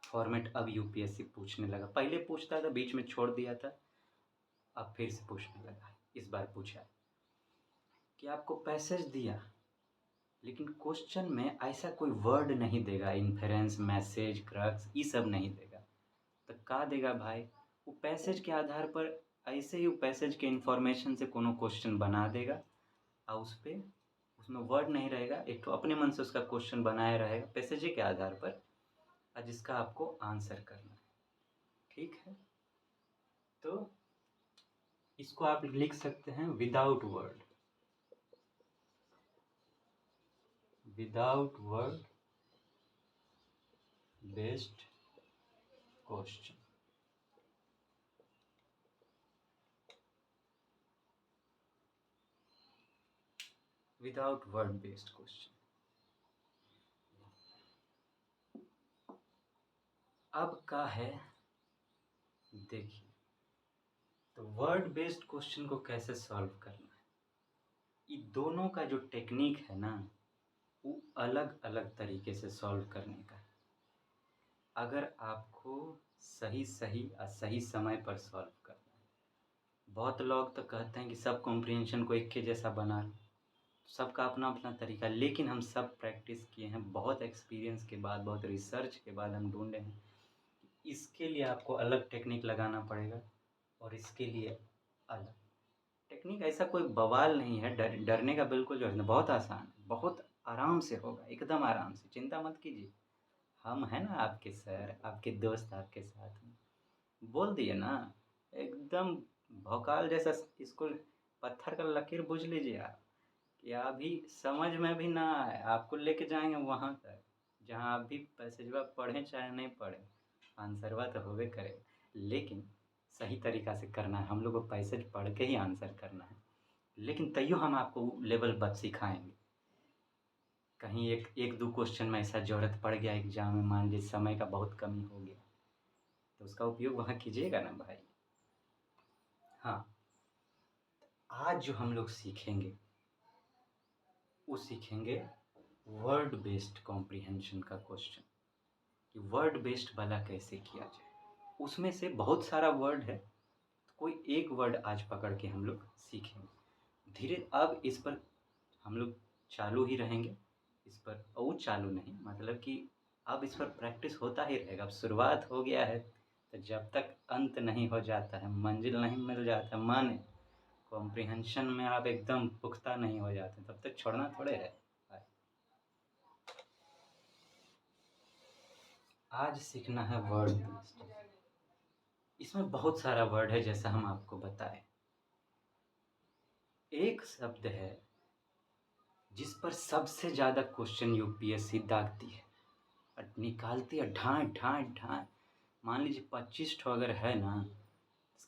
फॉर्मेट अब यूपीएससी पूछने लगा। पहले पूछता था, बीच में छोड़ दिया था, अब फिर से पूछने लगा। इस बार पूछा कि आपको पैसेज दिया, लेकिन क्वेश्चन में ऐसा कोई वर्ड नहीं देगा, इन्फेरेंस, मैसेज, क्रक्स, ये सब नहीं देगा। तो का देगा भाई? वो पैसेज के आधार पर ऐसे ही पैसेज के इंफॉर्मेशन से कोनो क्वेश्चन बना देगा और उसमें वर्ड नहीं रहेगा, एक तो अपने मन से उसका क्वेश्चन बनाया रहेगा पैसेज के आधार पर, और जिसका आपको आंसर करना है। ठीक है, तो इसको आप लिख सकते हैं without word based question. Without word based question. अब का है देखिए, तो वर्ड बेस्ड क्वेश्चन को कैसे सॉल्व करना है, ये दोनों का जो टेक्निक है ना, वो अलग अलग तरीके से सॉल्व करने का है। अगर आपको सही समय पर सॉल्व करना है। बहुत लोग तो कहते हैं कि सब कॉम्प्रिहेंशन को एक के जैसा बना लो, सबका अपना अपना तरीका, लेकिन हम सब प्रैक्टिस किए हैं, बहुत एक्सपीरियंस के बाद, बहुत रिसर्च के बाद हम ढूंढे हैं कि इसके लिए आपको अलग टेक्निक लगाना पड़ेगा और इसके लिए अलग टेक्निक। ऐसा कोई बवाल नहीं है, डरने का बिल्कुल जरूरत नहीं, बहुत आसान है, बहुत आराम से होगा, एकदम आराम से, चिंता मत कीजिए। हम हैं ना आपके सर, आपके दोस्त आपके साथ में। बोल दिए ना, एकदम भौकाल जैसा इसको पत्थर का लकीर बुझ लीजिए आप, कि अभी समझ में भी ना आए, आपको लेके जाएंगे वहाँ तक जहाँ आप भी पैसेजवा पढ़ें चाहे नहीं पढ़ें, आंसरवा तो होवे करे। लेकिन सही तरीका से करना है, हम लोग को पैसेज पढ़ के ही आंसर करना है, लेकिन तैयो हम आपको लेवल बच सिखाएंगे। कहीं एक दो क्वेश्चन में ऐसा ज़रूरत पड़ गया एग्जाम में, मान लीजिए समय का बहुत कमी हो गया, तो उसका उपयोग वहाँ कीजिएगा ना भाई। हाँ, आज जो हम लोग सीखेंगे वो सीखेंगे वर्ड बेस्ड कॉम्प्रिहेंशन का क्वेश्चन, कि वर्ड बेस्ड वाला कैसे किया जाए। उसमें से बहुत सारा वर्ड है, तो कोई एक वर्ड आज पकड़ के हम लोग सीखेंगे धीरे। अब इस पर हम लोग चालू ही रहेंगे, इस पर और चालू नहीं, मतलब कि अब इस पर प्रैक्टिस होता ही रहेगा। अब शुरुआत हो गया है, तो जब तक अंत नहीं हो जाता है, मंजिल नहीं मिल जाता, माने कॉम्प्रिहेंशन में आप एकदम पुख्ता नहीं हो जाते, तब तक छोड़ना थोड़े है। आज सीखना है वर्ड बेस्ड। इसमें बहुत सारा वर्ड है, जैसा हम आपको बताएं। एक शब्द है जिस पर सबसे ज़्यादा क्वेश्चन यूपीएससी दागती है और निकालती है ढाँ ढाँ ढाँ। मान लीजिए 25 ठो अगर है ना,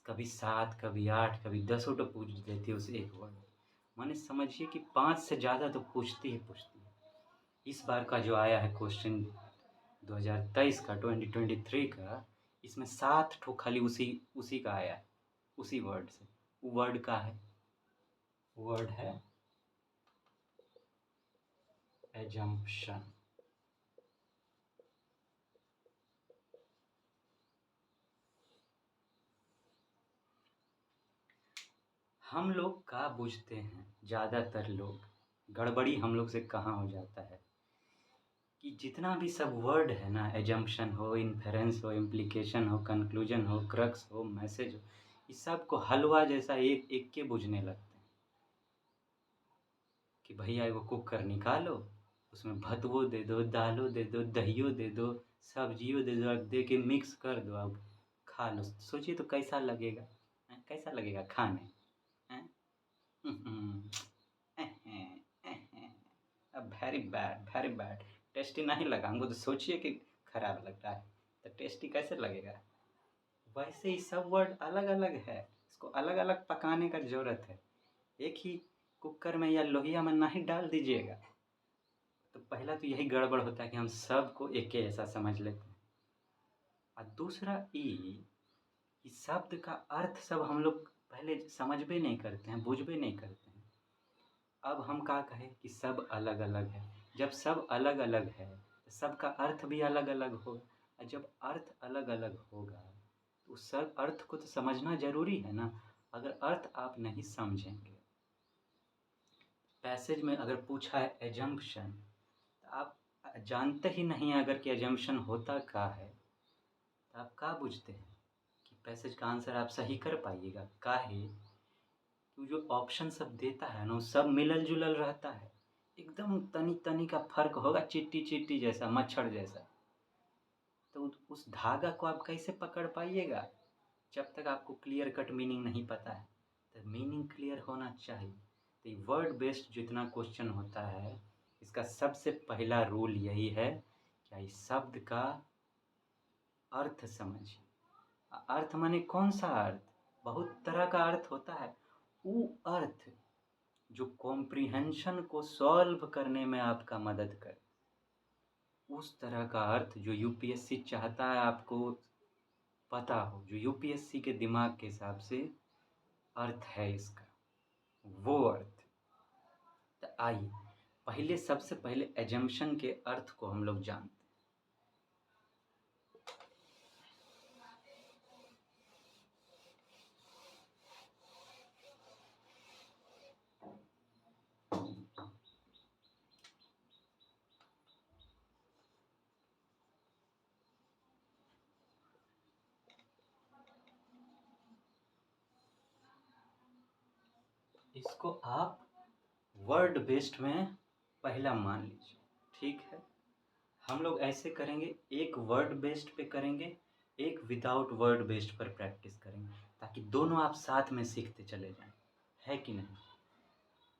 कभी 7, कभी 8, कभी 10 तो पूछ लेती है उस एक वर्ड। माने समझिए कि 5 से ज़्यादा तो पूछती है। इस बार का जो आया है क्वेश्चन 2023 का, 2023 का, इसमें 7 ठो खाली उसी का आया है, उसी वर्ड से। वो वर्ड का है, वर्ड है एजम्पशन। हम लोग का बुझते हैं, ज़्यादातर लोग, गड़बड़ी हम लोग से कहाँ हो जाता है कि जितना भी सब वर्ड है ना, एजम्पशन हो, इन्फेरेंस हो, इम्प्लीकेशन हो, कंक्लूजन हो, क्रक्स हो, मैसेज हो, इस सब को हलवा जैसा एक एक के बुझने लगते हैं कि भैया वो कुकर निकालो, उसमें भतवो दे दो, दालो दे दो, दहियो दे दो, सब्जियों दे दो, अब दे के मिक्स कर दो, अब खा लो। सोचिए तो कैसा लगेगा, कैसा लगेगा खाने। हैं? अब very bad, very bad. Tasty नहीं लगा हमको, तो सोचिए कि खराब लग रहा है, तो टेस्टी कैसे लगेगा। वैसे ही सब वर्ड अलग अलग है, इसको अलग अलग पकाने का ज़रूरत है। एक ही कुकर में या लोहिया में नहीं डाल दीजिएगा। तो पहला तो यही गड़बड़ होता है कि हम सबको एक ही ऐसा समझ लेते हैं। और दूसरा कि शब्द का अर्थ सब हम लोग पहले समझ भी नहीं करते हैं, बुझ भी नहीं करते हैं। अब हम क्या कहें कि सब अलग अलग है। जब सब अलग अलग है तो सबका अर्थ भी अलग अलग होगा, और जब अर्थ अलग अलग होगा तो उस सब अर्थ को तो समझना ज़रूरी है ना। अगर अर्थ आप नहीं समझेंगे, पैसेज में अगर पूछा है एजम्पशन, तो आप जानते ही नहीं अगर कि एजम्पशन होता क्या है, तो आप क्या बुझते हैं कि पैसेज का आंसर आप सही कर पाइएगा। काहे कि जो ऑप्शन सब देता है ना, वो सब मिलल जुलल रहता है, एकदम तनी तनी का फर्क होगा, चींटी चींटी जैसा, मच्छर जैसा। तो उस धागा को आप कैसे पकड़ पाइएगा जब तक आपको क्लियर कट मीनिंग नहीं पता है। तो मीनिंग क्लियर होना चाहिए। तो ये वर्ड बेस्ड जितना क्वेश्चन होता है, इसका सबसे पहला रूल यही है कि इस शब्द का अर्थ समझिए। अर्थ माने कौन सा अर्थ, बहुत तरह का अर्थ होता है। वो अर्थ जो कॉम्प्रिहेंशन को सॉल्व करने में आपका मदद करे, उस तरह का अर्थ जो यूपीएससी चाहता है आपको पता हो, जो यूपीएससी के दिमाग के हिसाब से अर्थ है इसका, वो अर्थ। तो आइए पहले, सबसे पहले एजम्पशन के अर्थ को हम लोग जानते हैं। इसको आप वर्ड बेस्ड में पहला मान लीजिए, ठीक है। हम लोग ऐसे करेंगे, एक वर्ड बेस्ड पे करेंगे, एक विदाउट वर्ड बेस्ड पर प्रैक्टिस करेंगे, ताकि दोनों आप साथ में सीखते चले जाएं, है कि नहीं।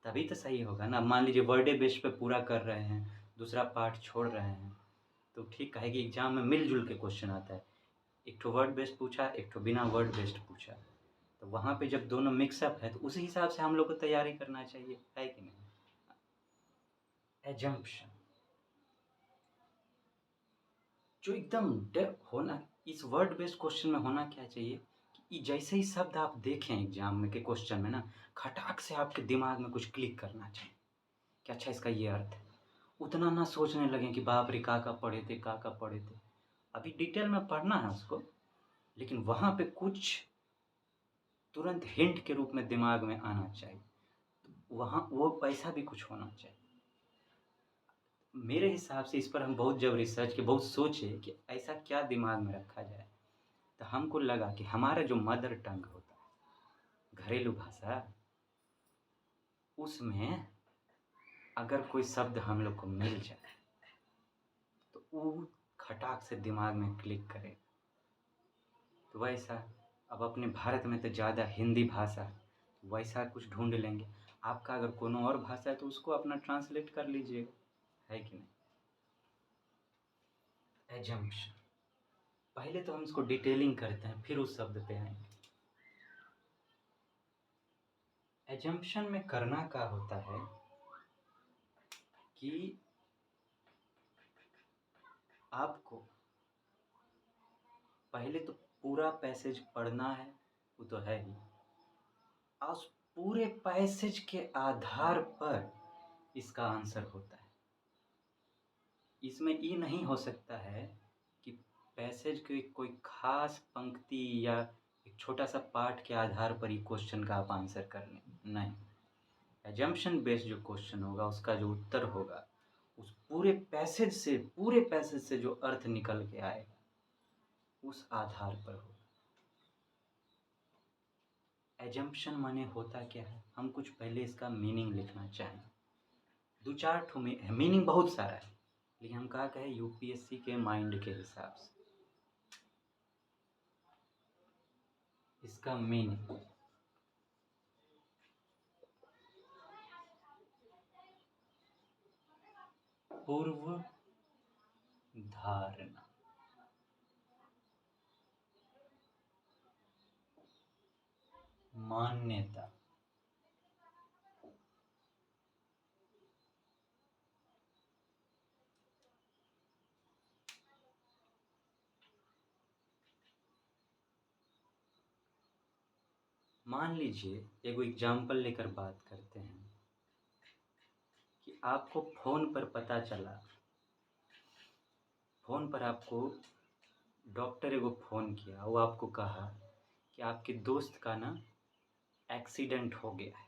तभी तो सही होगा ना। मान लीजिए वर्डे बेस्ड पे पूरा कर रहे हैं, दूसरा पार्ट छोड़ रहे हैं, तो ठीक है कि एग्जाम में मिलजुल के क्वेश्चन आता है। एक ठो वर्ड बेस्ड पूछा, एक ठो बिना वर्ड बेस्ड पूछा, तो वहाँ पे जब दोनों मिक्सअप है तो उसी हिसाब से हम लोग को तैयारी करना चाहिए, है कि नहीं। एजम्पशन जो एकदम होना इस वर्ड बेस्ड क्वेश्चन में होना क्या चाहिए कि जैसे ही शब्द आप देखें एग्जाम में के क्वेश्चन में ना, खटाक से आपके दिमाग में कुछ क्लिक करना चाहिए कि अच्छा इसका ये अर्थ है। उतना ना सोचने लगें कि बाप रे का पढ़े थे, का पढ़े थे। अभी डिटेल में पढ़ना है उसको, लेकिन वहाँ पे कुछ तुरंत हिंट के रूप में दिमाग में आना चाहिए। तो वहाँ वो पैसा भी कुछ होना चाहिए। मेरे हिसाब से इस पर हम बहुत जब रिसर्च किए, बहुत सोचे कि ऐसा क्या दिमाग में रखा जाए, तो हमको लगा कि हमारा जो मदर टंग होता है, घरेलू भाषा, उसमें अगर कोई शब्द हम लोग को मिल जाए तो वो खटाक से दिमाग में क्लिक करे। तो वैसा अब अपने भारत में तो ज़्यादा हिंदी भाषा, वैसा कुछ ढूंढ लेंगे। आपका अगर कोनो और भाषा है तो उसको अपना ट्रांसलेट कर लीजिएगा, है कि नहीं। एजम्पशन, पहले तो हम इसको डिटेलिंग करते हैं, फिर उस शब्द पे आएंगे। एजम्पशन में करना क्या होता है कि आपको पहले तो पूरा पैसेज पढ़ना है, वो तो है ही, और उस पूरे पैसेज के आधार पर इसका आंसर होता है। इसमें ये नहीं हो सकता है कि पैसेज की कोई खास पंक्ति या एक छोटा सा पार्ट के आधार पर ही क्वेश्चन का आप आंसर कर लें, नहीं। एजम्पशन बेस्ड जो क्वेश्चन होगा, उसका जो उत्तर होगा, उस पूरे पैसेज से जो अर्थ निकल के आएगा, उस आधार पर होगा। एजम्पशन माने होता क्या है, हम कुछ पहले इसका मीनिंग लिखना चाहें। दो चार ठो मीनिंग बहुत सारा है, लेकिन हम कहा कहे यूपीएससी के माइंड के हिसाब से इसका मीनिंग, पूर्व धारणा, मान्यता, मान लीजिए एगो एग्जाम्पल लेकर बात करते हैं कि आपको फोन पर पता चला, फोन पर आपको डॉक्टर एगो फ़ोन किया, वो आपको कहा कि आपके दोस्त का ना एक्सीडेंट हो गया है,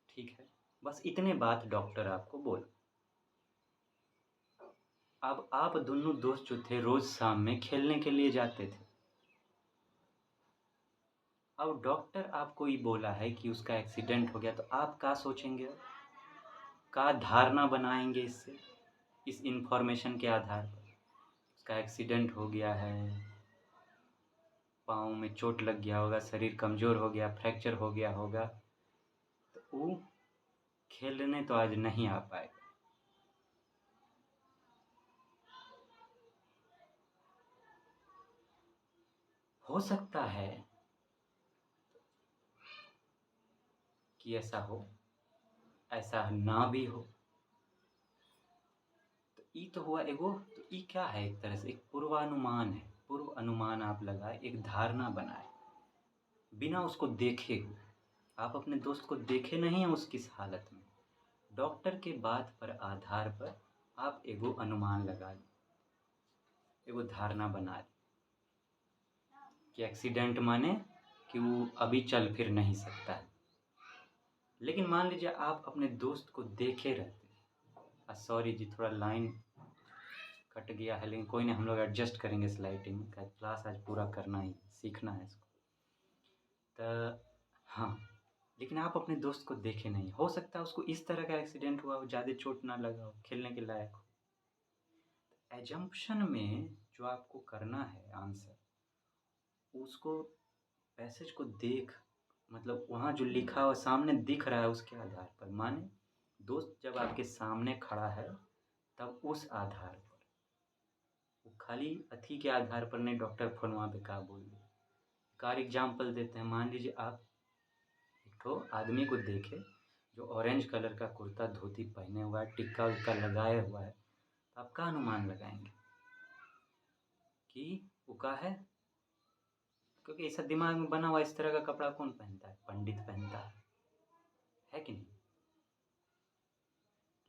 ठीक है। बस इतने बात डॉक्टर आपको बोल। अब आप दोनों दोस्त जो थे रोज़ शाम में खेलने के लिए जाते थे। अब डॉक्टर आपको ये बोला है कि उसका एक्सीडेंट हो गया, तो आप क्या सोचेंगे, क्या धारणा बनाएंगे इससे, इस इन्फॉर्मेशन के आधार पर। उसका एक्सीडेंट हो गया है, पाँव में चोट लग गया होगा, शरीर कमज़ोर हो गया, फ्रैक्चर हो गया होगा, तो वो खेलने तो आज नहीं आ पाएगा। हो सकता है कि ऐसा हो, ऐसा ना भी हो। तो ई तो हुआ एगो, तो ई क्या है, एक तरह से एक पूर्वानुमान है। पूर्व अनुमान आप लगाए, एक धारणा बनाए बिना उसको देखे हुए। आप अपने दोस्त को देखे नहीं हैं उसकी इस हालत में, डॉक्टर के बात पर आधार पर आप एगो अनुमान लगा ली, एगो धारणा बना ली कि एक्सीडेंट माने कि वो अभी चल फिर नहीं सकता है। लेकिन मान लीजिए आप अपने दोस्त को देखे रहते, सॉरी जी थोड़ा लाइन कट गया है, लेकिन कोई नहीं, हम लोग एडजस्ट करेंगे इस लाइटिंग का, क्लास आज पूरा करना ही, सीखना है इसको। तो हाँ, लेकिन आप अपने दोस्त को देखे नहीं, हो सकता है उसको इस तरह का एक्सीडेंट हुआ हो, ज़्यादा चोट ना लगा हो, खेलने के लायक हो। एजम्पशन में जो आपको करना है आंसर, उसको पैसेज को देख, मतलब वहाँ जो लिखा हुआ सामने दिख रहा है उसके आधार पर, माने दोस्त जब आपके सामने खड़ा है तब उस आधार पर, वो खाली अथी के आधार पर नहीं, डॉक्टर फोन वहाँ पे का बोल दिया। कार एग्जाम्पल देते हैं, मान लीजिए आप एक तो आदमी को देखे जो ऑरेंज कलर का कुर्ता धोती पहने हुआ है, टिक्का उक्का लगाया हुआ है, तो आप क्या अनुमान लगाएंगे कि उका है, क्योंकि ऐसा दिमाग में बना हुआ इस तरह का कपड़ा कौन पहनता है? पंडित पहनता है कि नहीं?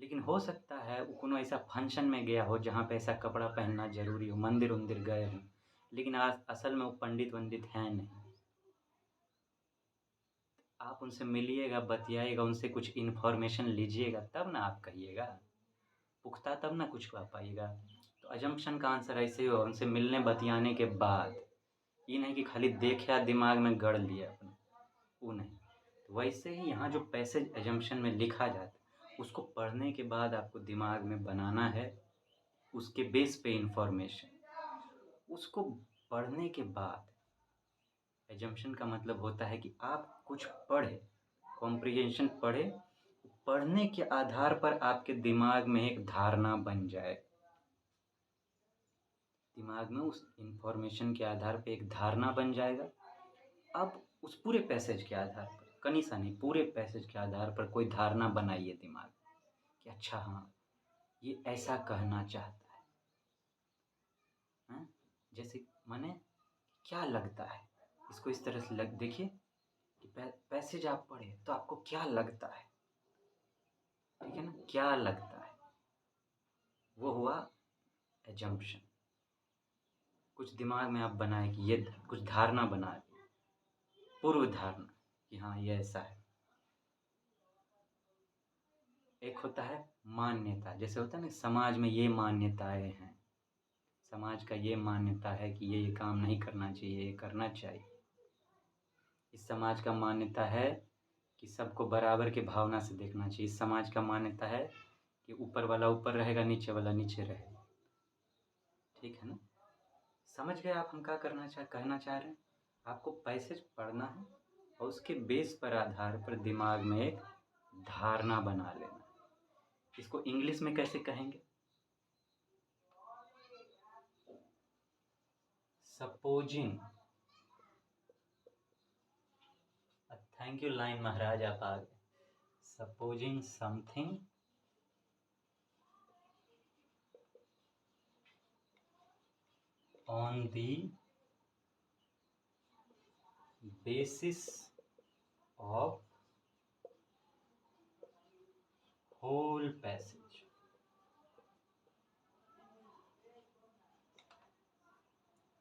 लेकिन हो सकता है वो कोनो ऐसा फंक्शन में गया हो जहाँ पे ऐसा कपड़ा पहनना जरूरी हो, मंदिर उंदिर गए हों, लेकिन आज असल में वो पंडित वंडित हैं नहीं। आप उनसे मिलिएगा, बतियाइएगा, उनसे कुछ इन्फॉर्मेशन लीजिएगा, तब ना आप कहिएगा, पुख्ता तब ना कुछ कह पाइएगा। तो अजम्पशन का आंसर ऐसे ही हो, उनसे मिलने बतियाने के बाद, ये नहीं कि खाली देखा दिमाग में गढ़ लिया अपना, वो नहीं। तो वैसे ही यहाँ जो पैसेज अजम्पशन में लिखा जाता है, उसको पढ़ने के बाद आपको दिमाग में बनाना है, उसके बेस पे इंफॉर्मेशन, उसको पढ़ने के बाद एजम्पशन का मतलब होता है कि आप कुछ पढ़े, कॉम्प्रिहेंशन पढ़े, पढ़ने के आधार पर आपके दिमाग में एक धारणा बन जाए, दिमाग में उस इंफॉर्मेशन के आधार पर एक धारणा बन जाएगा। अब उस पूरे पैसेज के आधार पर, कनिसा नहीं, पूरे पैसेज के आधार पर कोई धारणा बनाइए दिमाग कि अच्छा हाँ ये ऐसा कहना चाहता है? जैसे माने क्या लगता है, इसको इस तरह से देखिए कि पैसेज आप पढ़े तो आपको क्या लगता है, ठीक है ना, क्या लगता है, वो हुआ एजम्पशन। कुछ दिमाग में आप बनाए कि ये कुछ धारणा बनाए, पूर्व धारणा कि हाँ ये ऐसा है। एक होता है मान्यता, जैसे होता है ना समाज में ये मान्यताएं हैं, समाज का ये मान्यता है कि ये काम नहीं करना चाहिए, ये करना चाहिए। इस समाज का मान्यता है कि सबको बराबर के भावना से देखना चाहिए। इस समाज का मान्यता है कि ऊपर वाला ऊपर रहेगा, नीचे वाला नीचे रहेगा, ठीक है ना। समझ गए आप हम क्या कहना चाह रहे हैं? आपको पैसेज पढ़ना है और उसके बेस पर आधार पर दिमाग में एक धारणा बना लेना। इसको इंग्लिश में कैसे कहेंगे? सपोजिंग। थैंक यू लाइन महाराज, आप आ गए। Supposing something on the basis of whole passage।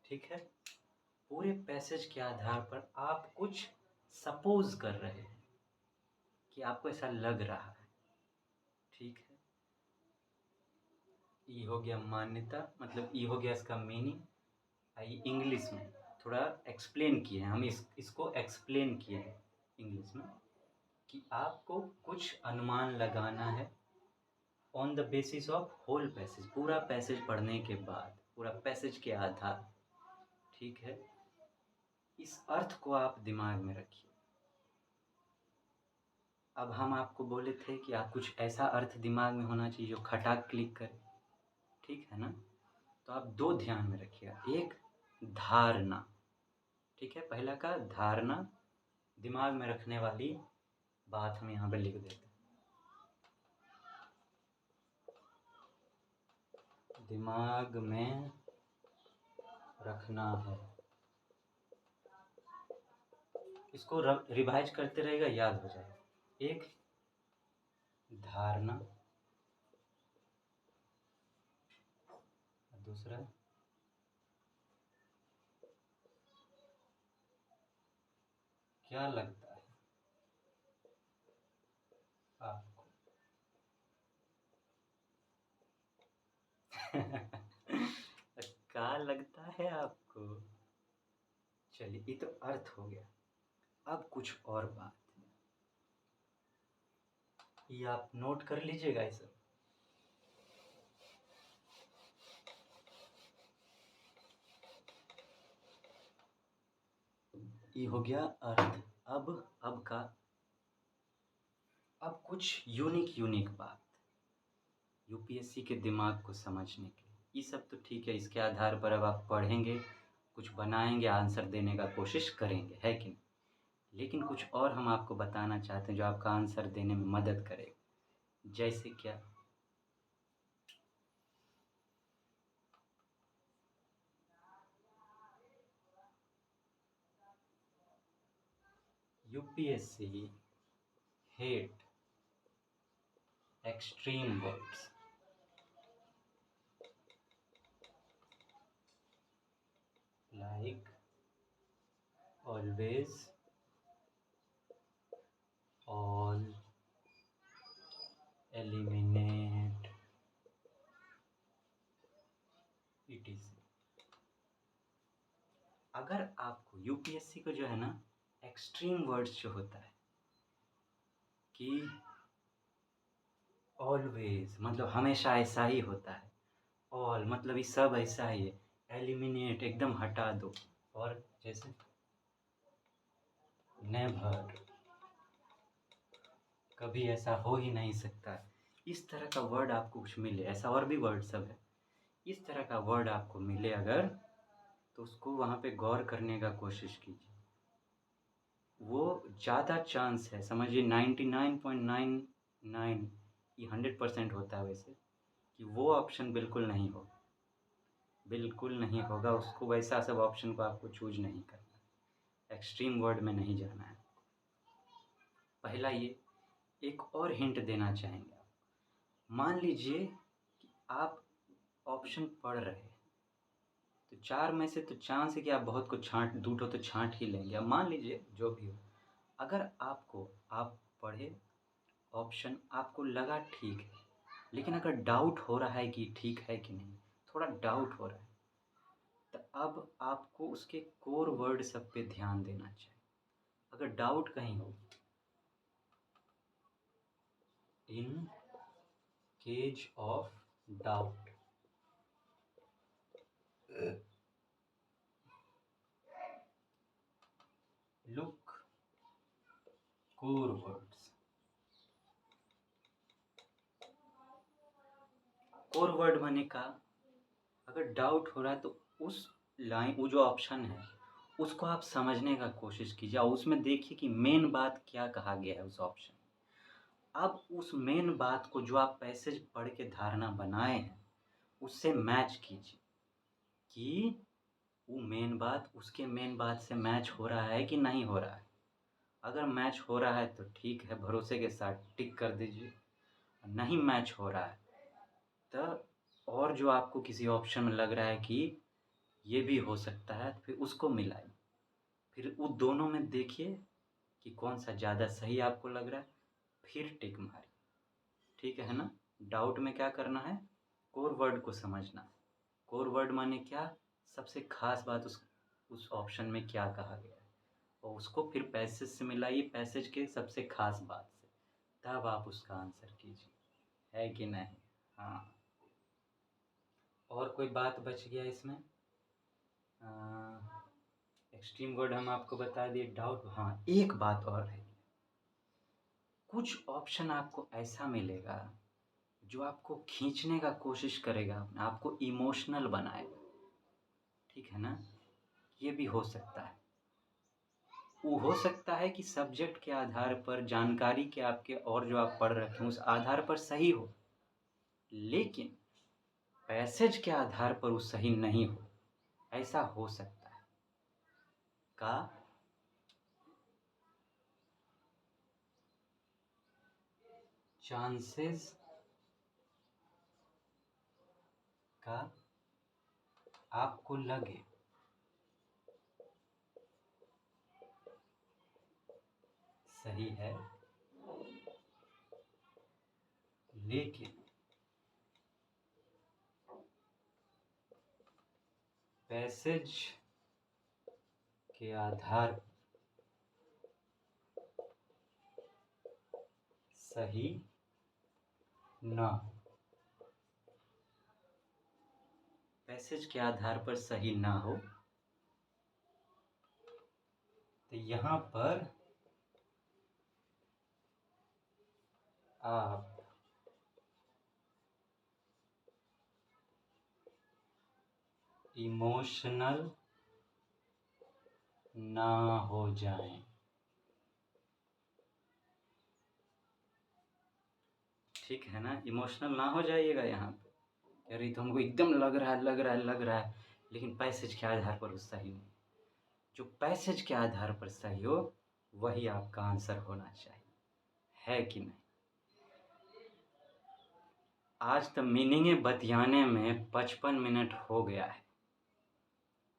ठीक है, पूरे पैसेज के आधार पर आप कुछ सपोज कर रहे हैं कि आपको ऐसा लग रहा है, ठीक है। ये हो गया मान्यता, मतलब ये हो गया इसका मीनिंग। आइए इंग्लिश में थोड़ा एक्सप्लेन किए हैं हम, इसको एक्सप्लेन किए हैं इंग्लिश में कि आपको कुछ अनुमान लगाना है on the basis of whole passage, पूरा पैसेज पढ़ने के बाद, पूरा पैसेज के आधार, ठीक है। इस अर्थ को आप दिमाग में रखिए। अब हम आपको बोले थे कि आप कुछ ऐसा अर्थ दिमाग में होना चाहिए जो खटाक क्लिक करे, ठीक है ना। तो आप दो ध्यान में रखिएगा, एक धारणा, ठीक है, पहला का धारणा, दिमाग में रखने वाली बात हम यहाँ पे लिख देते हैं, दिमाग में रखना है। इसको रिवाइज करते रहेगा, याद हो जाएगा। एक धारणा, दूसरा क्या लगता है आपको। क्या लगता है आपको। चलिए ये तो अर्थ हो गया। अब कुछ और बात, ये आप नोट कर लीजिएगा इसे। ये हो गया अर्थ। अब कुछ यूनिक बात यूपीएससी के दिमाग को समझने के लिए। ये सब तो ठीक है, इसके आधार पर अब आप पढ़ेंगे, कुछ बनाएंगे, आंसर देने का कोशिश करेंगे, है कि नहीं। लेकिन कुछ और हम आपको बताना चाहते हैं जो आपका आंसर देने में मदद करेगा। जैसे क्या, UPSC hate extreme words like always, all, eliminate, etc. अगर आपको यूपीएससी को जो है ना एक्सट्रीम वर्ड्स जो होता है कि ऑलवेज मतलब हमेशा ऐसा ही होता है, ऑल मतलब ये सब ऐसा ही है, एलिमिनेट एकदम हटा दो, और जैसे नेवर कभी ऐसा हो ही नहीं सकता, इस तरह का वर्ड आपको कुछ मिले, ऐसा और भी वर्ड सब है, इस तरह का वर्ड आपको मिले अगर, तो उसको वहाँ पे गौर करने का कोशिश कीजिए। वो ज़्यादा चांस है, समझिए 99.99 ये 100% होता है वैसे, कि वो ऑप्शन बिल्कुल नहीं हो, बिल्कुल नहीं होगा उसको, वैसा सब ऑप्शन को आपको चूज नहीं करना, एक्सट्रीम वर्ड में नहीं जाना है। पहला ये, एक और हिंट देना चाहेंगे आप, मान लीजिए कि आप ऑप्शन पढ़ रहे हैं, तो 4 में से तो चांस है कि आप बहुत को छांट दूठो तो छांट ही लेंगे। अब मान लीजिए जो भी हो, अगर आप पढ़े ऑप्शन, आपको लगा ठीक है, लेकिन अगर डाउट हो रहा है कि ठीक है कि नहीं, थोड़ा डाउट हो रहा है, तो अब आपको उसके कोर वर्ड सब पे ध्यान देना चाहिए। अगर डाउट कहीं हो, in case of doubt, look core words. Core word माने का, अगर डाउट हो रहा है तो उस लाइन, वो जो ऑप्शन है उसको आप समझने का कोशिश कीजिए और उसमें देखिए कि मेन बात क्या कहा गया है उस ऑप्शन। अब उस मेन बात को जो आप पैसेज पढ़ के धारणा बनाए हैं उससे मैच कीजिए कि वो मेन बात उसके मेन बात से मैच हो रहा है कि नहीं हो रहा है। अगर मैच हो रहा है तो ठीक है, भरोसे के साथ टिक कर दीजिए। नहीं मैच हो रहा है तो और जो आपको किसी ऑप्शन में लग रहा है कि ये भी हो सकता है, फिर उसको मिलाइए, फिर वो दोनों में देखिए कि कौन सा ज़्यादा सही आपको लग रहा है, फिर टिक मारिए। ठीक है ना? डाउट में क्या करना है, कोर वर्ड को समझना। कोर वर्ड माने क्या, सबसे खास बात उस ऑप्शन में क्या कहा गया है, और उसको फिर पैसेज से मिलाइए, पैसेज के सबसे खास बात से, तब आप उसका आंसर कीजिए। है कि नहीं? हाँ। और कोई बात बच गया इसमें? एक्सट्रीम वर्ड हम आपको बता दिए, डाउट। हाँ, एक बात और है, कुछ ऑप्शन आपको ऐसा मिलेगा जो आपको खींचने का कोशिश करेगा, आपको इमोशनल बनाएगा। ठीक है ना? ये भी हो सकता है। वो हो सकता है कि सब्जेक्ट के आधार पर, जानकारी के आपके और जो आप पढ़ रखे हैं उस आधार पर सही हो, लेकिन पैसेज के आधार पर वो सही नहीं हो, ऐसा हो सकता है। का चांसेस का आपको लगे सही है, लेकिन पैसेज के आधार पर सही ना हो, पैसेज के आधार पर सही ना हो, तो यहाँ पर आप इमोशनल ना हो जाएं। ठीक है ना? इमोशनल ना हो जाइएगा यहाँ पे, अरे तो हमको एकदम लग रहा है, लेकिन पैसेज के आधार पर वो सही नहीं। जो पैसेज के आधार पर सही हो वही आपका आंसर होना चाहिए, है कि नहीं? आज तो मीनिंगे बतियाने में 55 मिनट हो गया है।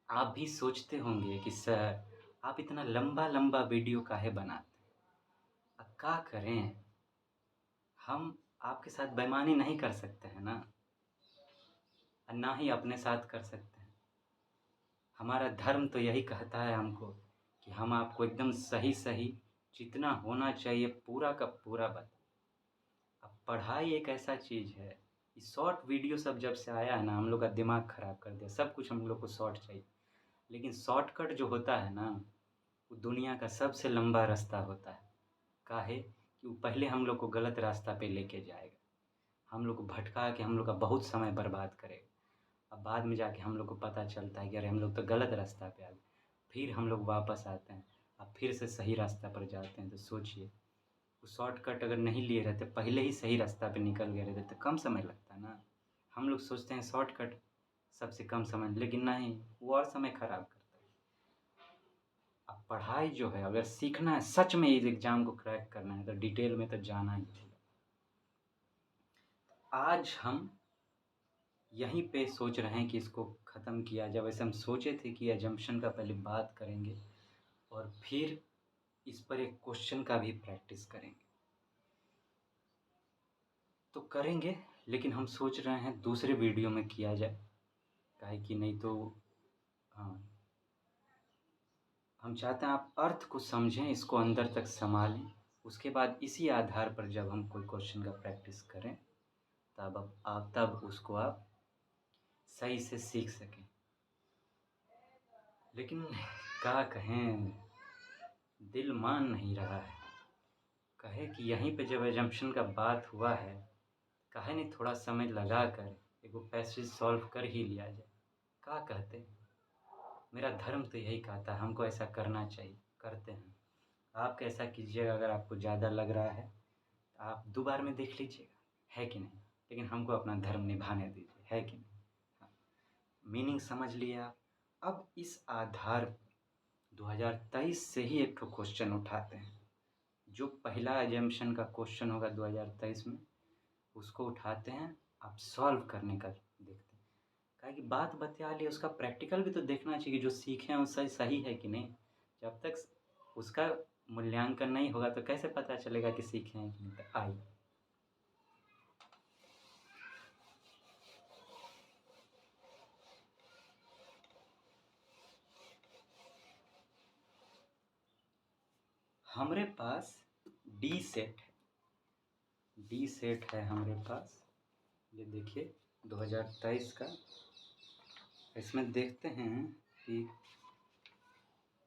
आप भी सोचते होंगे कि सर आप इतना लंबा लंबा वीडियो काहे बनाते हैं? अब क्या करें, हम आपके साथ बेईमानी नहीं कर सकते हैं ना, और ना ही अपने साथ कर सकते हैं। हमारा धर्म तो यही कहता है हमको कि हम आपको एकदम सही सही जितना होना चाहिए पूरा का पूरा बता। अब पढ़ाई एक ऐसा चीज़ है, ये शॉर्ट वीडियो सब जब से आया है ना, हम लोग का दिमाग ख़राब कर दिया। सब कुछ हम लोग को शॉर्ट चाहिए, लेकिन शॉर्टकट जो होता है ना, वो दुनिया का सबसे लंबा रास्ता होता है। काहे कि वो पहले हम लोग को गलत रास्ता पे लेके जाएगा, हम लोग को भटका के हम लोग का बहुत समय बर्बाद करेगा। अब बाद में जाके हम लोग को पता चलता है कि अरे हम लोग तो गलत रास्ता पे आ गए। फिर हम लोग वापस आते हैं, अब फिर से सही रास्ता पर जाते हैं। तो सोचिए, वो शॉर्टकट अगर नहीं लिए रहते, पहले ही सही रास्ता पे निकल गए रहते, तो कम समय लगता ना। हम लोग सोचते हैं शॉर्टकट सबसे कम समय, लेकिन नहीं, वो और समय खराब करता है। अब पढ़ाई जो है, अगर सीखना है सच में इस एग्ज़ाम को क्रैक करना है, तो डिटेल में तो जाना ही होगा। आज हम यहीं पे सोच रहे हैं कि इसको ख़त्म किया जाए। वैसे हम सोचे थे कि अजम्पशन का पहले बात करेंगे और फिर इस पर एक क्वेश्चन का भी प्रैक्टिस करेंगे, तो करेंगे। लेकिन हम सोच रहे हैं दूसरे वीडियो में किया जाए, काहे कि नहीं तो हाँ, हम चाहते हैं आप अर्थ को समझें, इसको अंदर तक संभालें। उसके बाद इसी आधार पर जब हम कोई क्वेश्चन का प्रैक्टिस करें, तब उसको आप सही से सीख सकें। लेकिन क्या कहें, दिल मान नहीं रहा है। कहे कि यहीं पे जब एजम्पशन का बात हुआ है, काहे नहीं थोड़ा समय लगा कर एगो पैसेज सॉल्व कर ही लिया जाए। क्या कहते, मेरा धर्म तो यही कहता है हमको ऐसा करना चाहिए, करते हैं। आप कैसा कीजिएगा, अगर आपको ज़्यादा लग रहा है तो आप दोबारा में देख लीजिएगा, है कि नहीं? लेकिन हमको अपना धर्म निभाने दीजिए, है कि नहीं? हाँ, मीनिंग समझ लिए आप। अब इस आधार पर 2023 से ही एक ठो क्वेश्चन उठाते हैं। जो पहला एजम्पशन का क्वेश्चन होगा 2023 में, उसको उठाते हैं, आप सॉल्व करने का देखते हैं। काहे कि बात बता लिए, उसका प्रैक्टिकल भी तो देखना चाहिए कि जो सीखे हैं वो सही सही है कि नहीं। जब तक उसका मूल्यांकन नहीं होगा तो कैसे पता चलेगा कि सीखे हैं कि नहीं। तो आइए, हमारे पास डी सेट है, डी सेट है हमारे पास। ये देखिए 2023 का। इसमें देखते हैं कि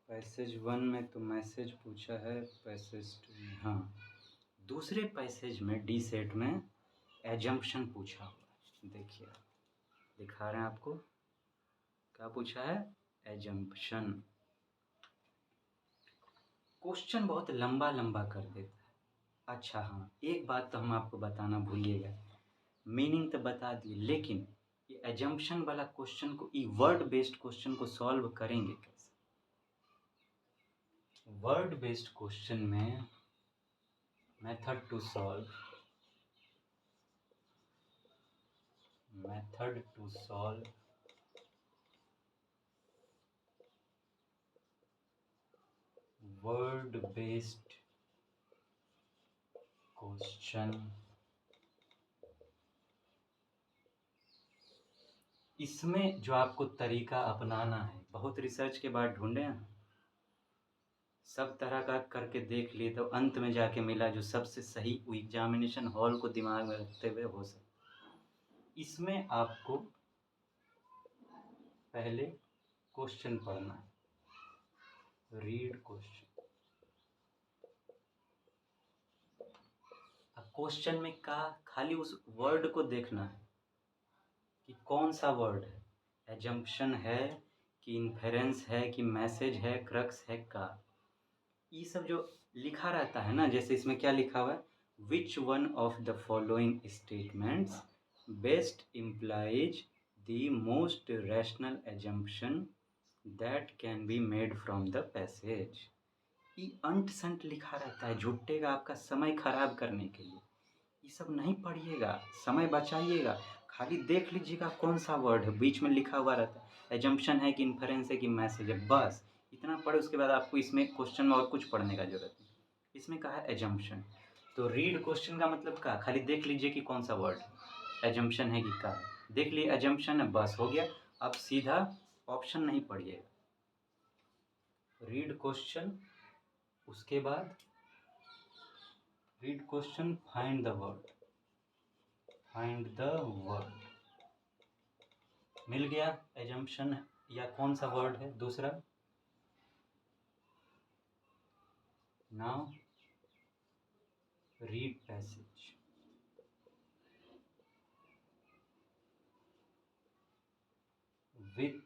पैसेज 1 में तो मैसेज पूछा है, पैसेज 2 में हाँ, दूसरे पैसेज में डी सेट में एजम्पशन पूछा हुआ है। देखिए दिखा रहे हैं आपको, क्या पूछा है, एजम्पशन। क्वेश्चन बहुत लंबा लंबा कर देता है। अच्छा हाँ, एक बात तो हम आपको बताना भूलिएगा, मीनिंग तो बता दिए, लेकिन ये एजम्पशन वाला क्वेश्चन को, ये वर्ड बेस्ड क्वेश्चन को सॉल्व करेंगे कैसे? वर्ड बेस्ड क्वेश्चन में method to solve, method to solve word based question. इसमें जो आपको तरीका अपनाना है, बहुत रिसर्च के बाद ढूंढे हैं, सब तरह का करके देख लिए, तो अंत में जाके मिला जो सबसे सही, वो एग्जामिनेशन हॉल को दिमाग में रखते हुए हो सकता। इसमें आपको पहले क्वेश्चन पढ़ना है, रीड क्वेश्चन। अब क्वेश्चन में का खाली उस वर्ड को देखना है कि कौन सा वर्ड है, एजम्पशन है कि इन्फेरेंस है कि मैसेज है, क्रक्स है का। ये सब जो लिखा रहता है ना, जैसे इसमें क्या लिखा हुआ है, which one of the following statements best implies the most rational assumption that can be made from the passage. ये अंट संट लिखा रहता है झुट्टे का आपका समय खराब करने के लिए। ये सब नहीं पढ़िएगा, समय बचाइएगा, खाली देख लीजिएगा कौन सा वर्ड है, बीच में लिखा हुआ रहता है एजम्पशन है कि इन्फरेंस है कि मैसेज है, बस इतना पढ़े। उसके बाद आपको इसमें क्वेश्चन में और कुछ पढ़ने का जरूरत नहीं। इसमें कहा है एजम्पशन, तो रीड क्वेश्चन का मतलब क्या, खाली देख लीजिए कि कौन सा वर्ड है, एजम्पशन है कि क्या है, देख लिए एजम्पशन है, बस हो गया। अब सीधा ऑप्शन नहीं पढ़िएगा, रीड क्वेश्चन, उसके बाद read question, find the word, find the word, मिल गया एजम्पशन या कौन सा वर्ड है दूसरा। Now read passage, with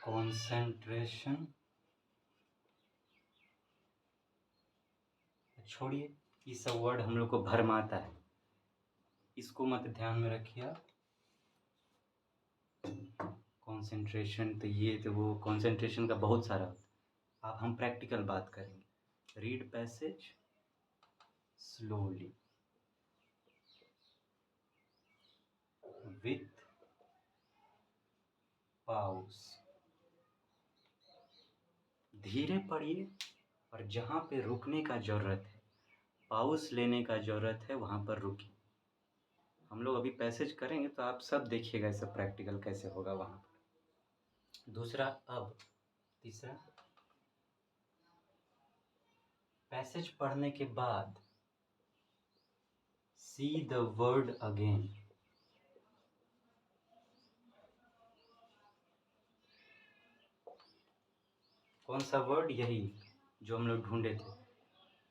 concentration, छोड़िए ये सब वर्ड हम लोग को भरमाता है, इसको मत ध्यान में रखिए आप। कंसंट्रेशन तो ये तो वो कंसंट्रेशन का बहुत सारा होता है। अब हम प्रैक्टिकल बात करेंगे। रीड पैसेज स्लोली विथ पाउस, धीरे पढ़िए और जहाँ पे रुकने का ज़रूरत है, पाउस लेने का ज़रूरत है, वहाँ पर रुकिए। हम लोग अभी पैसेज करेंगे तो आप सब देखिएगा ये सब प्रैक्टिकल कैसे होगा वहाँ पर। दूसरा, अब तीसरा, पैसेज पढ़ने के बाद सी द वर्ड अगेन, कौन सा वर्ड, यही जो हम लोग ढूंढे थे।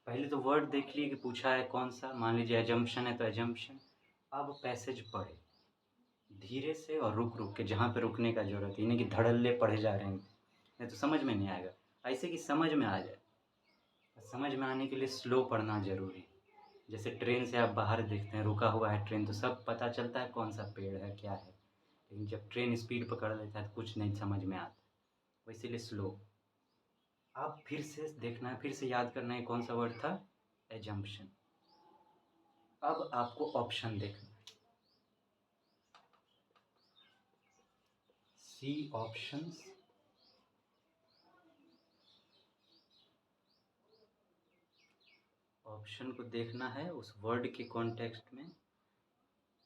पहले तो वर्ड देख लिए कि पूछा है कौन सा, मान लीजिए एजम्पशन है तो एजम्पशन। अब पैसेज पढ़े धीरे से और रुक रुक के, जहाँ पे रुकने का जरूरत है, यानी कि धड़ल्ले पढ़े जा रहे हैं, नहीं तो समझ में नहीं आएगा। ऐसे कि समझ में आ जाए, समझ में आने के लिए स्लो पढ़ना जरूरी है। जैसे ट्रेन से आप बाहर देखते हैं, रुका हुआ है ट्रेन, तो सब पता चलता है कौन सा पेड़ है क्या है, लेकिन जब ट्रेन स्पीड पकड़ लेता है तो कुछ नहीं समझ में आता, वैसे लिए स्लो। आप फिर से देखना है, फिर से याद करना है कौन सा वर्ड था, एजम्पशन। अब आपको ऑप्शन देखना है, सी ऑप्शंस, ऑप्शन को देखना है उस वर्ड के कॉन्टेक्स्ट में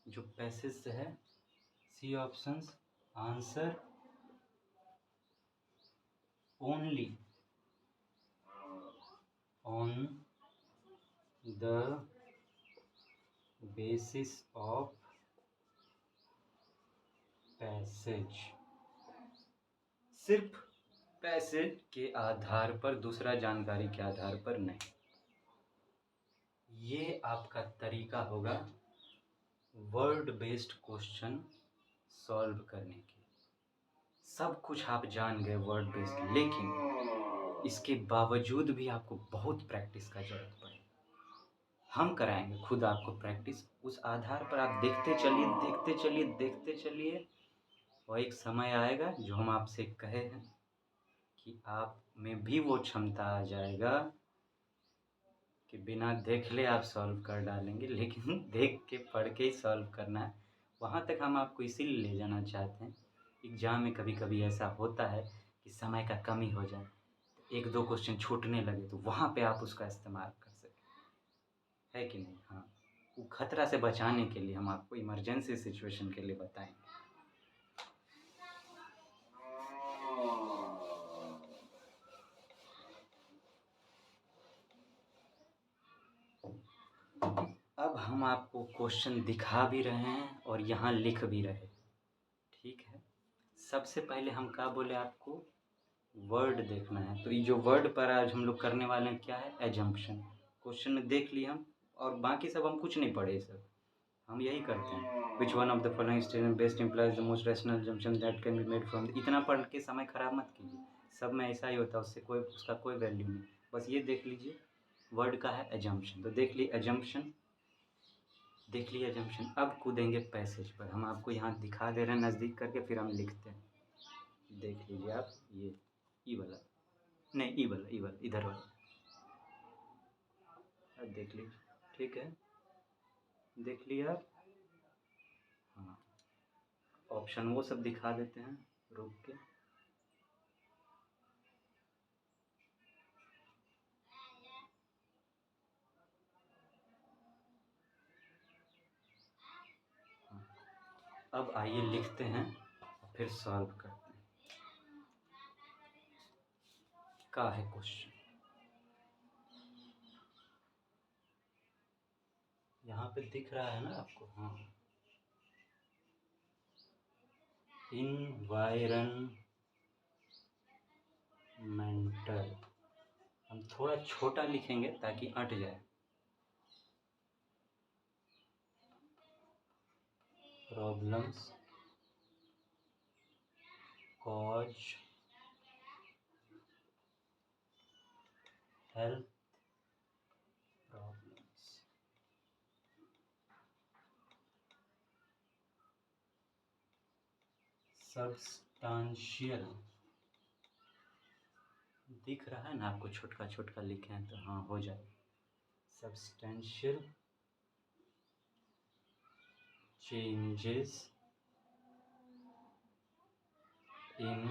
जो पैसेज से है। See options, answer only on the basis of passage, सिर्फ पैसेज के आधार पर, दूसरा जानकारी के आधार पर नहीं। ये आपका तरीका होगा वर्ड बेस्ड क्वेश्चन सॉल्व करने के। सब कुछ आप जान गए वर्ड बेस्ड, लेकिन इसके बावजूद भी आपको बहुत प्रैक्टिस का जरूरत पड़ेगा। हम कराएंगे खुद आपको प्रैक्टिस, उस आधार पर आप देखते चलिए देखते चलिए देखते चलिए, और एक समय आएगा जो हम आपसे कहे हैं कि आप में भी वो क्षमता आ जाएगा कि बिना देख ले आप सॉल्व कर डालेंगे, लेकिन देख के पढ़ के ही सॉल्व करना है। वहाँ तक हम आपको इसीलिए ले जाना चाहते हैं। एग्ज़ाम में कभी कभी ऐसा होता है कि समय का कमी हो जाए, एक दो क्वेश्चन छूटने लगे, तो वहाँ पे आप उसका इस्तेमाल कर सकें, है कि नहीं। हाँ, वो खतरा से बचाने के लिए हम आपको इमरजेंसी सिचुएशन के लिए बताएंगे। अब हम आपको क्वेश्चन दिखा भी रहे हैं और यहाँ लिख भी रहे, ठीक है। सबसे पहले हम क्या बोले आपको, वर्ड देखना है। तो ये जो वर्ड पर आज हम लोग करने वाले हैं क्या है, एजम्पशन। क्वेश्चन में देख लिए हम, और बाकी सब हम कुछ नहीं पढ़े, सब हम यही करते हैं। Which one of the following statement best implies the most rational assumption that can be made from, इतना पढ़ के समय खराब मत कीजिए, सब में ऐसा ही होता है, उससे कोई उसका कोई वैल्यू नहीं। बस ये देख लीजिए वर्ड का है एजम्पशन, तो देख लिए एजम्पशन, देख लिया एजम्पशन। अब कूदेंगे पैसेज पर, हम आपको यहाँ दिखा दे रहे हैं नज़दीक करके, फिर हम लिखते हैं। देख लीजिए आप, ये ई वाला, नहीं ई वाला, ई वाला, इधर वाला, आप देख लीजिए। ठीक है, देख लिया आप। हाँ, ऑप्शन वो सब दिखा देते हैं, रुक के। हाँ, अब आइए लिखते हैं, फिर सॉल्व करते हैं। का है क्वेश्चन, यहाँ पे दिख रहा है ना आपको? हाँ, इन्वायरमेंटल, हम थोड़ा छोटा लिखेंगे ताकि अट जाए। Problems cause health problems. Substantial, दिख रहा है ना आपको? छोटका छोटका लिखे हैं तो हाँ हो जाए। Substantial changes in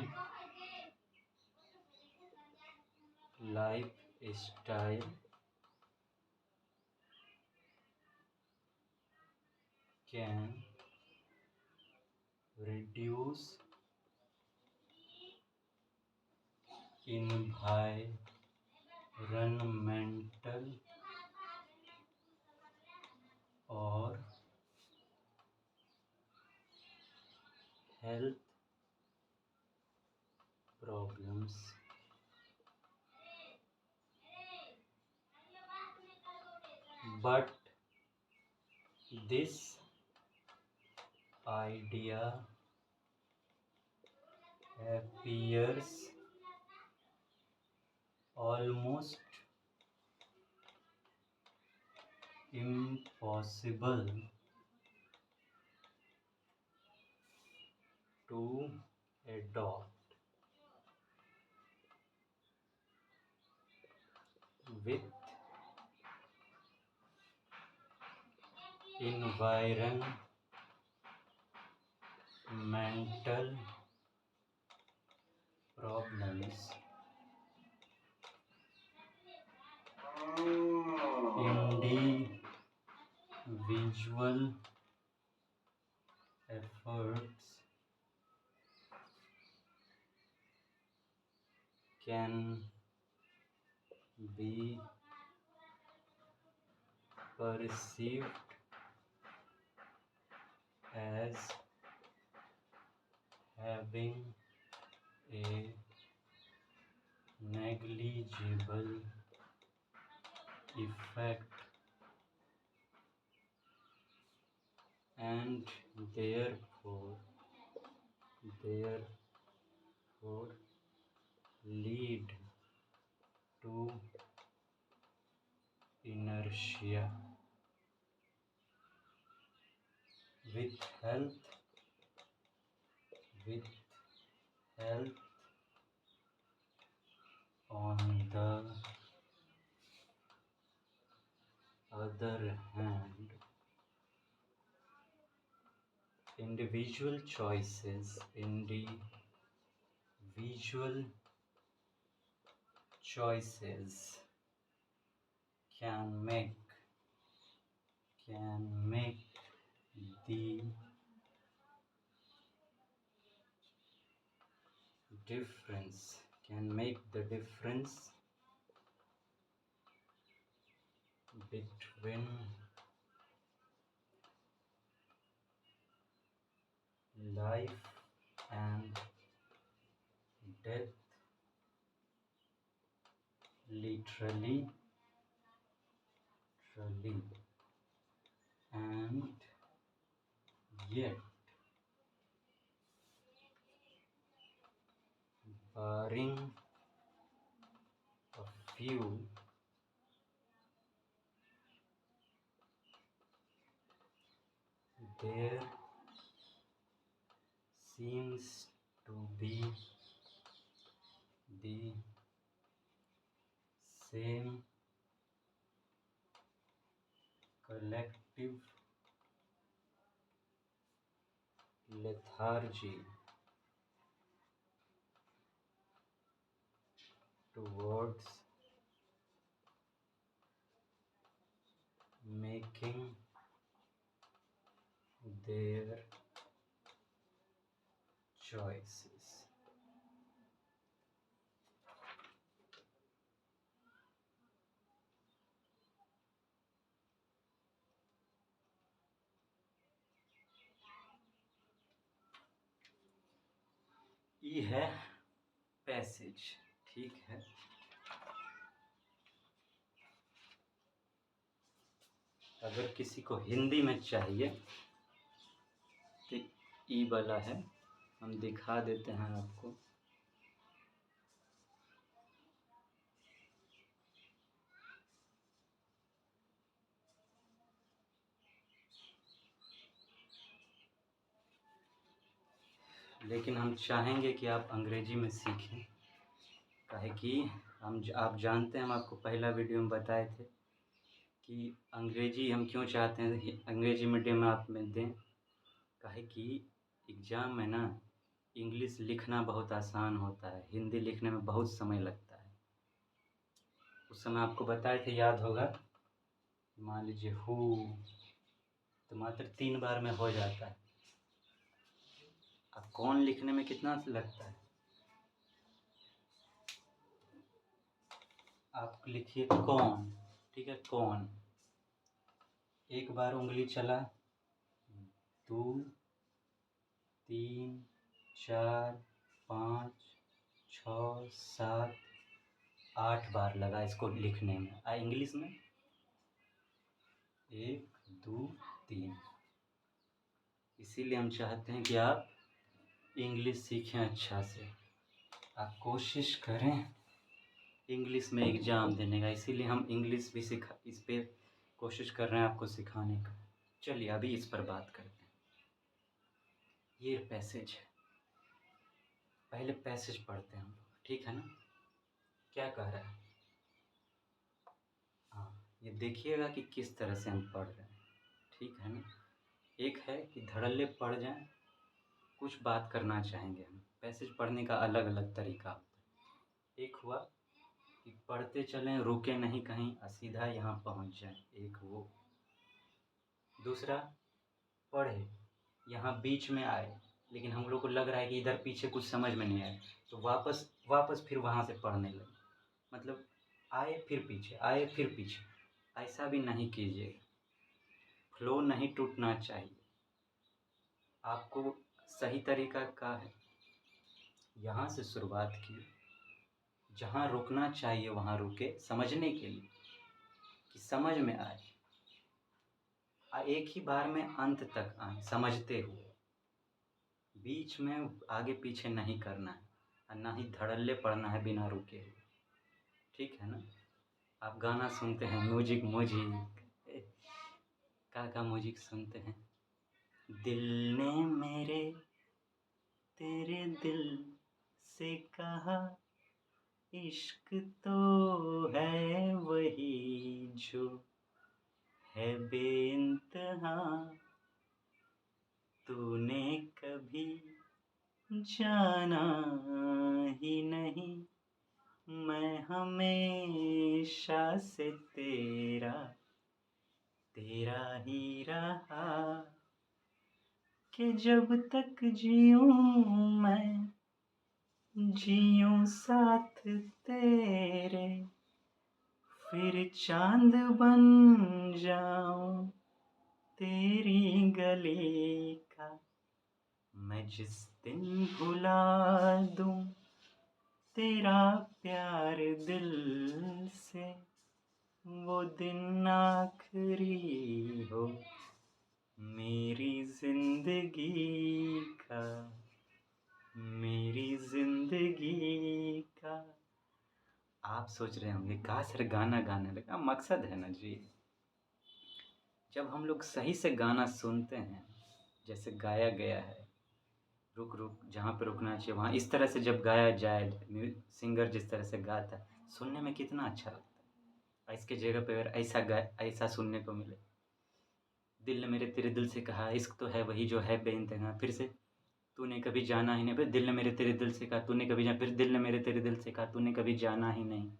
life style can reduce environmental or health problems, but this idea appears almost impossible to adopt with environmental problems, individual efforts can be perceived as having a negligible effect and therefore lead to inertia. With health on the other hand, individual choices can make the difference between life and death, literally, and yet, barring a few there seems to be the same collective lethargy towards making their choices. ये है passage, ठीक है। अगर किसी को हिंदी में चाहिए तो ई वाला है, हम दिखा देते हैं आपको। लेकिन हम चाहेंगे कि आप अंग्रेजी में सीखें, काहे कि आप जानते हैं, हम आपको पहला वीडियो में बताए थे कि अंग्रेजी हम क्यों चाहते हैं अंग्रेजी मीडियम में आप में दें। काहे कि एग्ज़ाम में ना इंग्लिश लिखना बहुत आसान होता है, हिंदी लिखने में बहुत समय लगता है। उस समय आपको बताए थे, याद होगा, मान लीजिए हु, तो मात्र 3 बार में हो जाता है। अब कौन लिखने में कितना लगता है? आप लिखिए कौन, ठीक है, कौन, एक बार उंगली चला, 2 3 4 5 6 7 8 बार लगा इसको लिखने में। इंग्लिश में 1 2 3। इसीलिए हम चाहते हैं कि आप इंग्लिश सीखें अच्छा से। आप कोशिश करें इंग्लिश में एग्ज़ाम देने का, इसीलिए हम इंग्लिश भी इस पर कोशिश कर रहे हैं आपको सिखाने का। चलिए अभी इस पर बात करते हैं। ये पैसेज है, पहले पैसेज पढ़ते हैं हम लोग, ठीक है ना। क्या कह रहा है? हाँ, ये देखिएगा कि किस तरह से हम पढ़ रहे हैं, ठीक है ना। एक है कि धड़ल्ले पढ़ जाएं, कुछ बात करना चाहेंगे हम। पैसेज पढ़ने का अलग अलग तरीका होता है। एक हुआ कि पढ़ते चलें, रुके नहीं कहीं, सीधा यहाँ पहुँच जाएं, एक वो। दूसरा, पढ़े, यहाँ बीच में आए, लेकिन हम लोग को लग रहा है कि इधर पीछे कुछ समझ में नहीं आया, तो वापस फिर वहाँ से पढ़ने लगे। मतलब आए फिर पीछे, आए फिर पीछे, ऐसा भी नहीं कीजिएगा। फ्लो नहीं टूटना चाहिए। आपको सही तरीका का है, यहाँ से शुरुआत की, जहाँ रुकना चाहिए वहाँ रुके, समझने के लिए कि समझ में आए, एक ही बार में अंत तक आए समझते हुए। बीच में आगे पीछे नहीं करना है और ना ही धड़ल्ले पढ़ना है बिना रुके हुए, ठीक है ना। आप गाना सुनते हैं, म्यूजिक का म्यूजिक सुनते हैं। दिल ने मेरे तेरे दिल से कहा, इश्क तो है वही जो है बेइंतहा, तूने कभी जाना ही नहीं, मैं हमेशा से तेरा ही रहा, कि जब तक जीऊं मैं जीऊं साथ तेरे, फिर चांद बन जाऊं तेरी गली का, मैं जिस दिन भुला दूं तेरा प्यार दिल से, वो दिन आखिरी हो मेरी जिंदगी का, मेरी जिंदगी का। आप सोच रहे होंगे कहाँ से गाना गाने लगा, मकसद है ना जी। जब हम लोग सही से गाना सुनते हैं, जैसे गाया गया है, रुक रुक जहाँ पे रुकना चाहिए वहाँ, इस तरह से जब गाया जाए, सिंगर जिस तरह से गाता है, सुनने में कितना अच्छा लगता है। और इसके जगह पे अगर ऐसा सुनने को मिले, दिल ने मेरे तेरे दिल से कहा, इश्क तो है वही जो है बेइंतहा, फिर से तूने कभी जाना ही नहीं, फिर दिल ने मेरे तेरे दिल से कहा तूने कभी जाना, फिर दिल ने मेरे तेरे दिल से कहा तूने कभी जाना ही नहीं।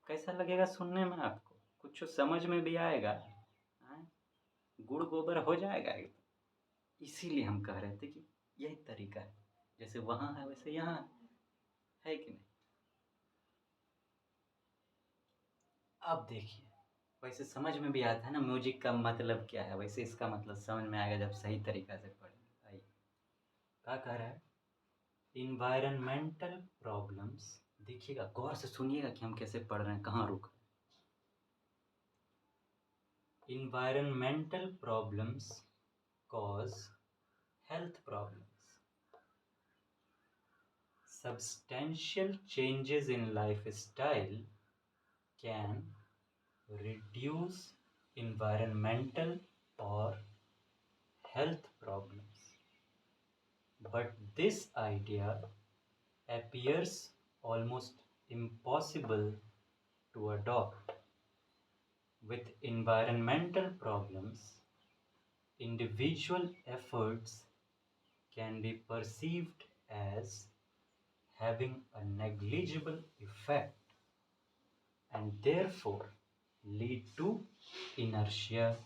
कैसा लगेगा सुनने में आपको? कुछ समझ में भी आएगा? हाँ? गुड़ गोबर हो जाएगा एकदम। इसीलिए हम कह रहे थे कि यही तरीका है, जैसे वहाँ है वैसे यहाँ है कि नहीं। अब देखिए, वैसे समझ में भी आता है ना म्यूजिक का मतलब क्या है, वैसे इसका मतलब समझ में आएगा जब सही तरीका से पढ़ेंगे। आइए, क्या कह रहा है? इन्वायरमेंटल प्रॉब्लम्स, देखिएगा गौर से सुनिएगा कि हम कैसे पढ़ रहे हैं, कहाँ रुक रहे हैं। Environmental problems cause health problems, substantial changes in lifestyle can reduce environmental or health problems. But this idea appears almost impossible to adopt. With environmental problems, individual efforts can be perceived as having a negligible effect and therefore lead to inertia.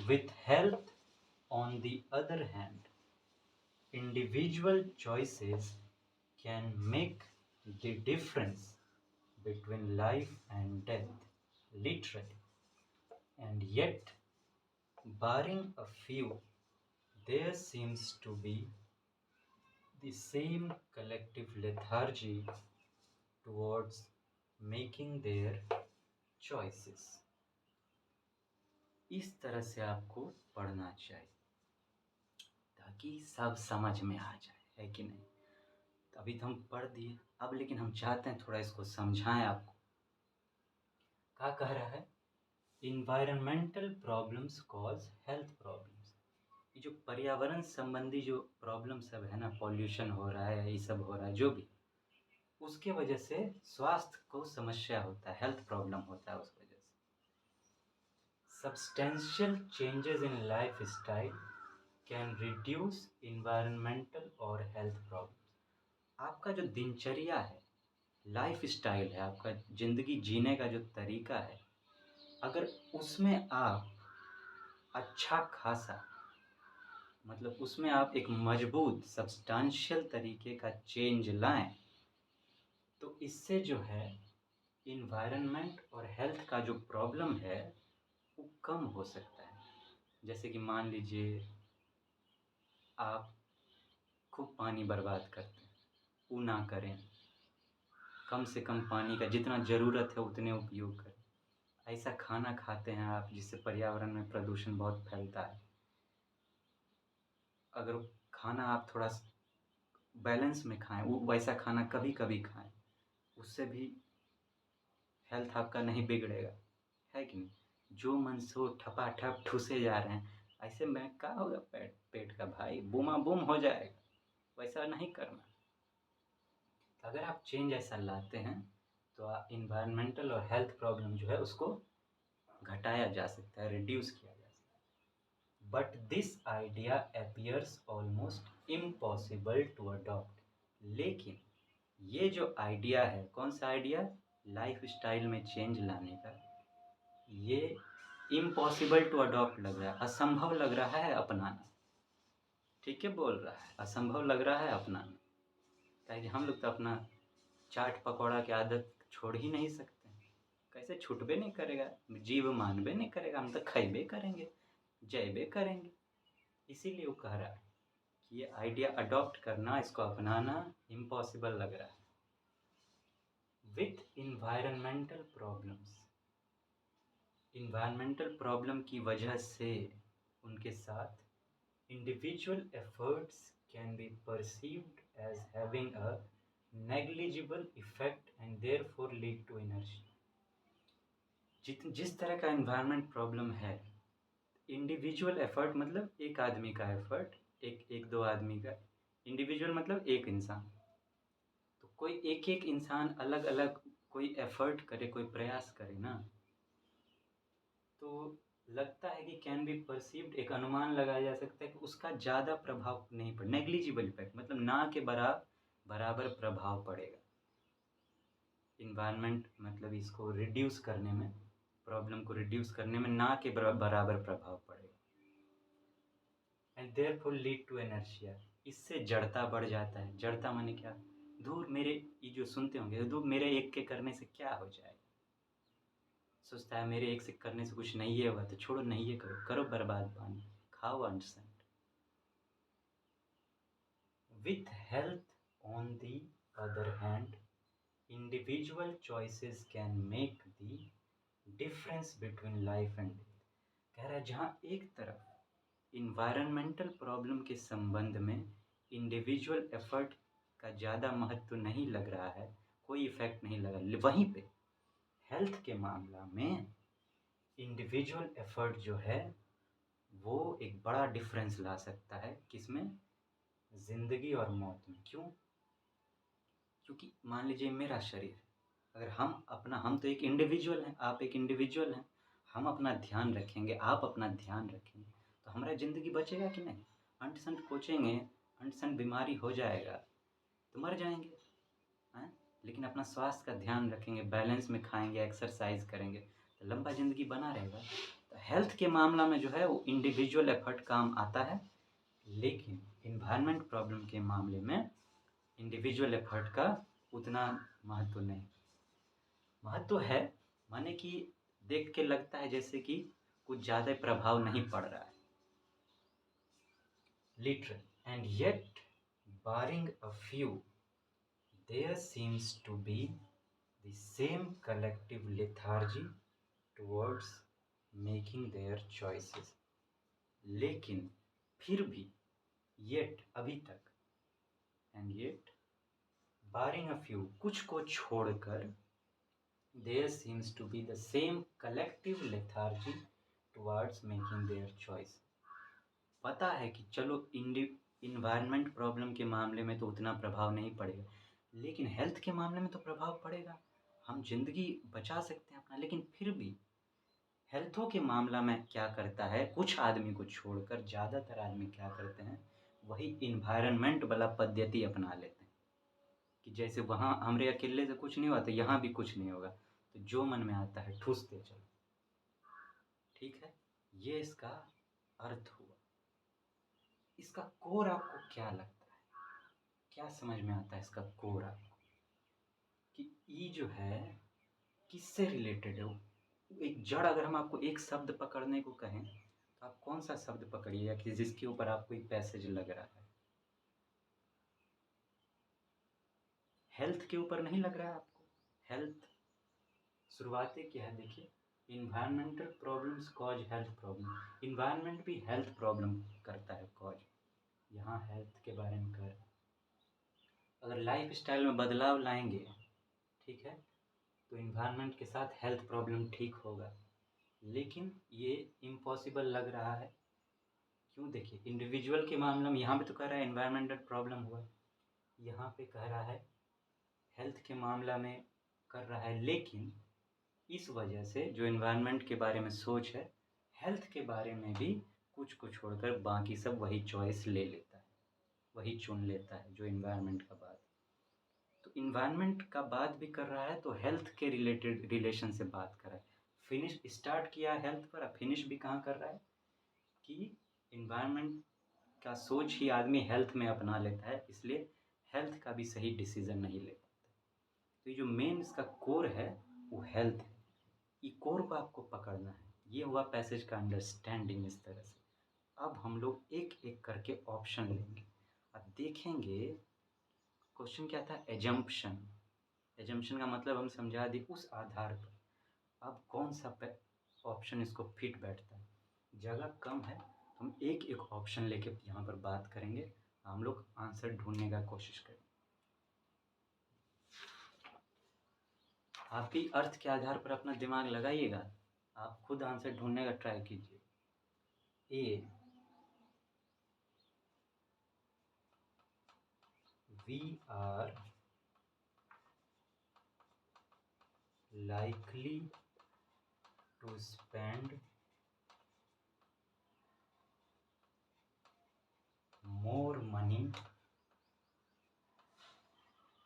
With health, on the other hand, individual choices can make the difference between life and death, literally. And yet, barring a few, there seems to be the same collective lethargy towards making their choices. इस तरह से आपको पढ़ना चाहिए ताकि सब समझ में आ जाए, है कि नहीं। तो अभी तो हम पढ़ दिए, अब लेकिन हम चाहते हैं थोड़ा इसको समझाएं आपको। क्या कह रहा है? Environmental problems cause health problems. ये जो पर्यावरण संबंधी जो प्रॉब्लम सब है ना, पॉल्यूशन हो रहा है, ये सब हो रहा है जो भी, उसके वजह से स्वास्थ्य को समस्या होता है, हेल्थ प्रॉब्लम होता है उस वजह से। Substantial changes in life style can reduce environmental और हेल्थ प्रॉब्लम। आपका जो दिनचर्या है, लाइफ स्टाइल है, आपका ज़िंदगी जीने का जो तरीका है, अगर उसमें आप अच्छा खासा, मतलब उसमें आप एक मजबूत सब्सटेंशियल तरीके का चेंज लाएं, तो इससे जो है इन्वायरमेंट और हेल्थ का जो प्रॉब्लम है वो कम हो सकता है। जैसे कि मान लीजिए आप खूब पानी बर्बाद करते हैं, वो ना करें, कम से कम पानी का जितना ज़रूरत है उतने उपयोग करें। ऐसा खाना खाते हैं आप जिससे पर्यावरण में प्रदूषण बहुत फैलता है, अगर खाना आप थोड़ा बैलेंस में खाएं, वो वैसा खाना कभी कभी खाएं, उससे भी हेल्थ आपका नहीं बिगड़ेगा, है कि नहीं। जो मन सो ठपाठप ठूसे जा रहे हैं, ऐसे में क्या होगा, पेट पेट का भाई बूमा बूम हो जाएगा। वैसा नहीं करना। अगर आप चेंज ऐसा लाते हैं तो इन्वायरमेंटल और हेल्थ प्रॉब्लम जो है उसको घटाया जा सकता है, रिड्यूस किया जा सकता है। But this idea appears almost impossible to adopt. लेकिन ये जो आइडिया है, कौन सा आइडिया? लाइफ स्टाइल में चेंज लाने का, ये इम्पॉसिबल टू अडॉप्ट लग रहा है, असंभव लग रहा है अपनाना। ठीक है, बोल रहा है असंभव लग रहा है अपनाना, ताकि हम लोग तो अपना चाट पकौड़ा की आदत छोड़ ही नहीं सकते। कैसे छूटबे नहीं करेगा, जीव मानबे नहीं करेगा, हम तो खैबे करेंगे, जयबे करेंगे। इसीलिए वो कह रहा है कि ये आइडिया अडॉप्ट करना, इसको अपनाना इम्पॉसिबल लग रहा है। With environmental problems, environmental problem की वजह से उनके साथ individual efforts can be perceived as having a negligible effect and therefore lead to inertia। जिस तरह का environment problem है, इंडिविजुअल एफर्ट मतलब एक आदमी का एफर्ट, एक दो आदमी का इंडिविजुअल मतलब एक इंसान। तो कोई एक एक इंसान अलग अलग कोई एफर्ट करे, कोई प्रयास करे ना, तो लगता है कि कैन बी परसीव्ड, एक अनुमान लगाया जा सकता है कि उसका ज़्यादा प्रभाव नहीं पड़े, नेग्लिजिबल इफेक्ट, मतलब ना के बराबर प्रभाव पड़ेगा। इन्वायरमेंट मतलब इसको रिड्यूस करने में, प्रॉब्लम को रिड्यूस करने में ना के बराबर प्रभाव पड़ेगा। And therefore lead to inertia, इससे जड़ता बढ़ जाता है। जड़ता माने क्या? दूर मेरे, ये जो सुनते होंगे, दूर मेरे एक के करने से क्या हो जाएगा, सोचता है मेरे एक से करने से कुछ नहीं है हुआ तो छोड़ो, नहीं है करो, करो बर्बाद पानी, खाओ अंडसेंट। With health, on the other hand, individual choices can make the difference between life and death। कह रहा है जहाँ एक तरफ इन्वायरमेंटल प्रॉब्लम के संबंध में इंडिविजुअल एफर्ट का ज़्यादा महत्व नहीं लग रहा है, कोई इफेक्ट नहीं लगा, वहीं पे हेल्थ के मामला में इंडिविजुअल एफर्ट जो है वो एक बड़ा डिफरेंस ला सकता है। किसमें? ज़िंदगी और मौत में। क्यों? क्योंकि मान लीजिए मेरा शरीर, अगर हम तो एक इंडिविजुअल हैं, आप एक इंडिविजुअल हैं, हम अपना ध्यान रखेंगे, आप अपना ध्यान रखेंगे, तो हमारा ज़िंदगी बचेगा कि नहीं? अंट संट कोचेंगे, अंट संट बीमारी हो जाएगा तो मर जाएंगे, हैं? लेकिन अपना स्वास्थ्य का ध्यान रखेंगे, बैलेंस में खाएंगे, एक्सरसाइज करेंगे, तो लंबा ज़िंदगी बना रहेगा। तो हेल्थ के मामला में जो है वो इंडिविजुअल एफर्ट काम आता है, लेकिन इन्वायरमेंट प्रॉब्लम के मामले में इंडिविजुअल एफर्ट का उतना महत्व नहीं। महत्व है माने कि देख के लगता है जैसे कि कुछ ज़्यादा प्रभाव नहीं पड़ रहा है। Literal and yet barring a few there seems to be the same collective lethargy towards making their choices। लेकिन फिर भी, yet अभी तक, and yet barring a few, कुछ को छोड़कर, there seems to be the same collective lethargy towards making their choice। पता है कि चलो इन्वायरमेंट प्रॉब्लम के मामले में तो उतना प्रभाव नहीं पड़ेगा, लेकिन हेल्थ के मामले में तो प्रभाव पड़ेगा। हम जिंदगी बचा सकते हैं अपना, लेकिन फिर भी हेल्थों के मामला में क्या करता है, कुछ आदमी को छोड़कर ज़्यादातर आदमी क्या करते हैं, वही इन्वायरमेंट वाला पद्धति अपना लेते हैं कि जैसे वहाँ हमरे अकेले से कुछ नहीं हुआ तो यहाँ भी कुछ नहीं होगा, तो जो मन में आता है ठूसते चलो। ठीक है, ये इसका अर्थ हुआ। इसका कोर आपको क्या लगता है, क्या समझ में आता है इसका कोर आपको, कि ई जो है किससे रिलेटेड है? एक जड़, अगर हम आपको एक शब्द पकड़ने को कहें तो आप कौन सा शब्द पकड़िएगा कि जिसके ऊपर आपको एक पैसेज लग रहा है? हेल्थ के ऊपर नहीं लग रहा है आपको? हेल्थ शुरुआतें क्या है देखिए, environmental problems cause health problem. Environment भी हेल्थ प्रॉब्लम करता है कॉज, यहाँ हेल्थ के बारे में कर, अगर लाइफ स्टाइल में बदलाव लाएंगे, ठीक है, तो इन्वायरमेंट के साथ हेल्थ प्रॉब्लम ठीक होगा, लेकिन ये इम्पॉसिबल लग रहा है। क्यों? देखिए इंडिविजुअल के मामले में यहाँ पे तो कह रहा है इन्वायरमेंटल प्रॉब्लम हुआ, यहाँ पे कह रहा है हेल्थ के मामला में कर रहा है, लेकिन इस वजह से जो इन्वायरमेंट के बारे में सोच है, हेल्थ के बारे में भी कुछ को छोड़कर बाकी सब वही चॉइस ले लेता है, वही चुन लेता है जो इन्वायरमेंट का बात। तो इन्वायरमेंट का बात भी कर रहा है तो हेल्थ के रिलेटेड रिलेशन से बात कर रहा है। फिनिश स्टार्ट किया हेल्थ पर, अब फिनिश भी कहाँ कर रहा है कि इन्वायरमेंट का सोच ही आदमी हेल्थ में अपना लेता है, इसलिए हेल्थ का भी सही डिसीजन नहीं ले पाता। तो ये जो मेन इसका कोर है वो हेल्थ है, ये कोर को आपको पकड़ना है। ये हुआ पैसेज का अंडरस्टैंडिंग इस तरह से। अब हम लोग एक एक करके ऑप्शन लेंगे और देखेंगे क्वेश्चन क्या था, एजम्पशन। एजम्पशन का मतलब हम समझा दी, उस आधार पर अब कौन सा ऑप्शन इसको फिट बैठता है। जगह कम है, हम एक एक ऑप्शन लेके यहाँ पर बात करेंगे, हम लोग आंसर ढूंढने का कोशिश करेंगे। आप भी अर्थ के आधार पर अपना दिमाग लगाइएगा, आप खुद आंसर ढूंढने का ट्राई कीजिए। ए, we are likely to spend more money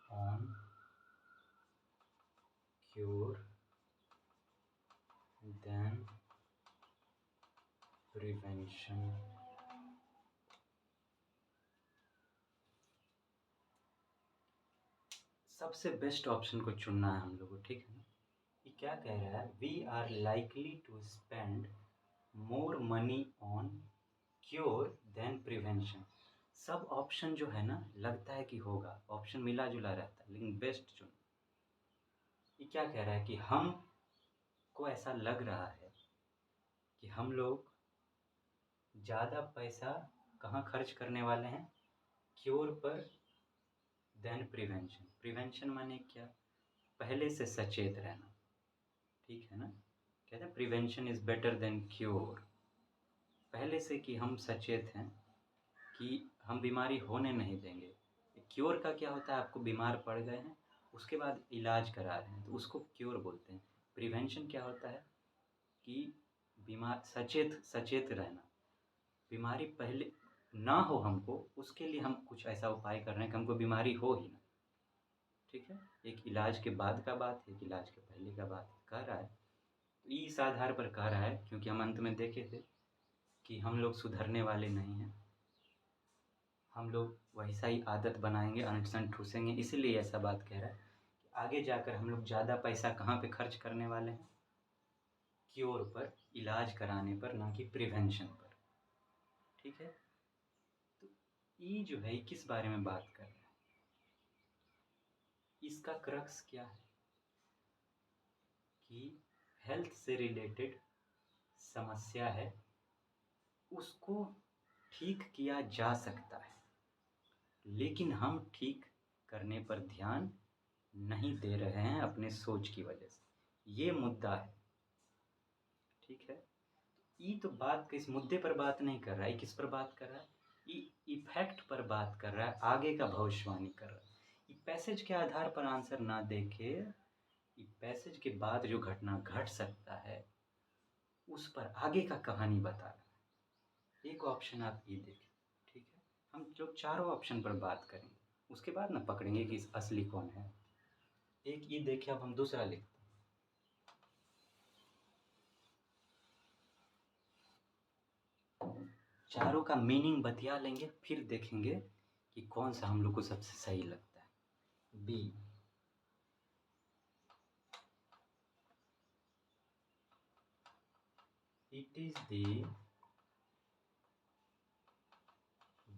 on cure than prevention. सबसे बेस्ट ऑप्शन को चुनना है हम लोग को, ठीक है ना। ये क्या कह रहा है, we are likely to spend more money on cure than prevention. सब ऑप्शन जो है ना लगता है कि होगा, ऑप्शन मिला जुला रहता है, लेकिन बेस्ट चुन। ये क्या कह रहा है कि हम को ऐसा लग रहा है कि हम लोग ज़्यादा पैसा कहाँ खर्च करने वाले हैं, क्योर पर देन प्रिवेंशन। प्रिवेंशन माने क्या, पहले से सचेत रहना, ठीक है ना। कहते हैं prevention is better than cure. पहले से कि हम सचेत हैं कि हम बीमारी होने नहीं देंगे। क्योर का क्या होता है, आपको बीमार पड़ गए हैं उसके बाद इलाज करा रहे हैं तो उसको क्योर बोलते हैं। प्रिवेंशन क्या होता है कि बीमार सचेत रहना, बीमारी पहले ना हो हमको, उसके लिए हम कुछ ऐसा उपाय कर रहे हैं कि हमको बीमारी हो ही ना, ठीक है। एक इलाज के बाद का बात है, एक इलाज के पहले का बात कह रहा है। तो इस आधार पर कह रहा है क्योंकि हम अंत में देखे थे कि हम लोग सुधरने वाले नहीं हैं, हम लोग वैसा ही आदत बनाएंगे, अनशन ठूसेंगे, इसीलिए ऐसा बात कह रहा है कि आगे जाकर हम लोग ज़्यादा पैसा कहाँ पे खर्च करने वाले हैं, क्योर पर, इलाज कराने पर, ना कि प्रिवेंशन पर, ठीक है। तो ये जो है किस बारे में बात कर रहा है, इसका क्रक्स क्या है कि हेल्थ से रिलेटेड समस्या है, उसको ठीक किया जा सकता है, लेकिन हम ठीक करने पर ध्यान नहीं दे रहे हैं अपने सोच की वजह से। ये मुद्दा है, ठीक है। ये तो बात किस मुद्दे पर बात नहीं कर रहा है, किस पर बात कर रहा है, ये इफेक्ट पर बात कर रहा है, आगे का भविष्यवाणी कर रहा है। ये पैसेज के आधार पर आंसर ना देखे, ये पैसेज के बाद जो घटना घट सकता है उस पर आगे का कहानी बता रहा है। एक ऑप्शन आप ये देखें, ठीक है। हम जो चारों ऑप्शन पर बात करेंगे उसके बाद ना पकड़ेंगे कि असली कौन है। एक ये देखे, अब हम दूसरा लिखते हैं। चारों का मीनिंग बतिया लेंगे, फिर देखेंगे कि कौन सा हम लोग को सबसे सही लगता है। B, it is the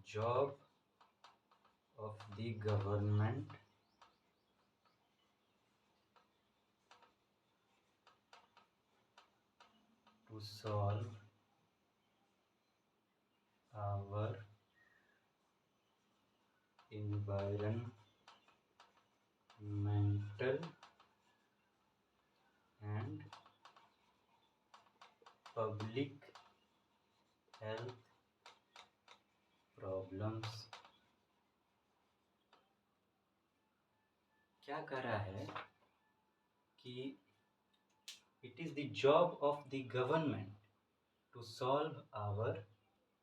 job of the government to solve our environmental and public health problems। क्या कह रहा है कि it is the job of the government to solve our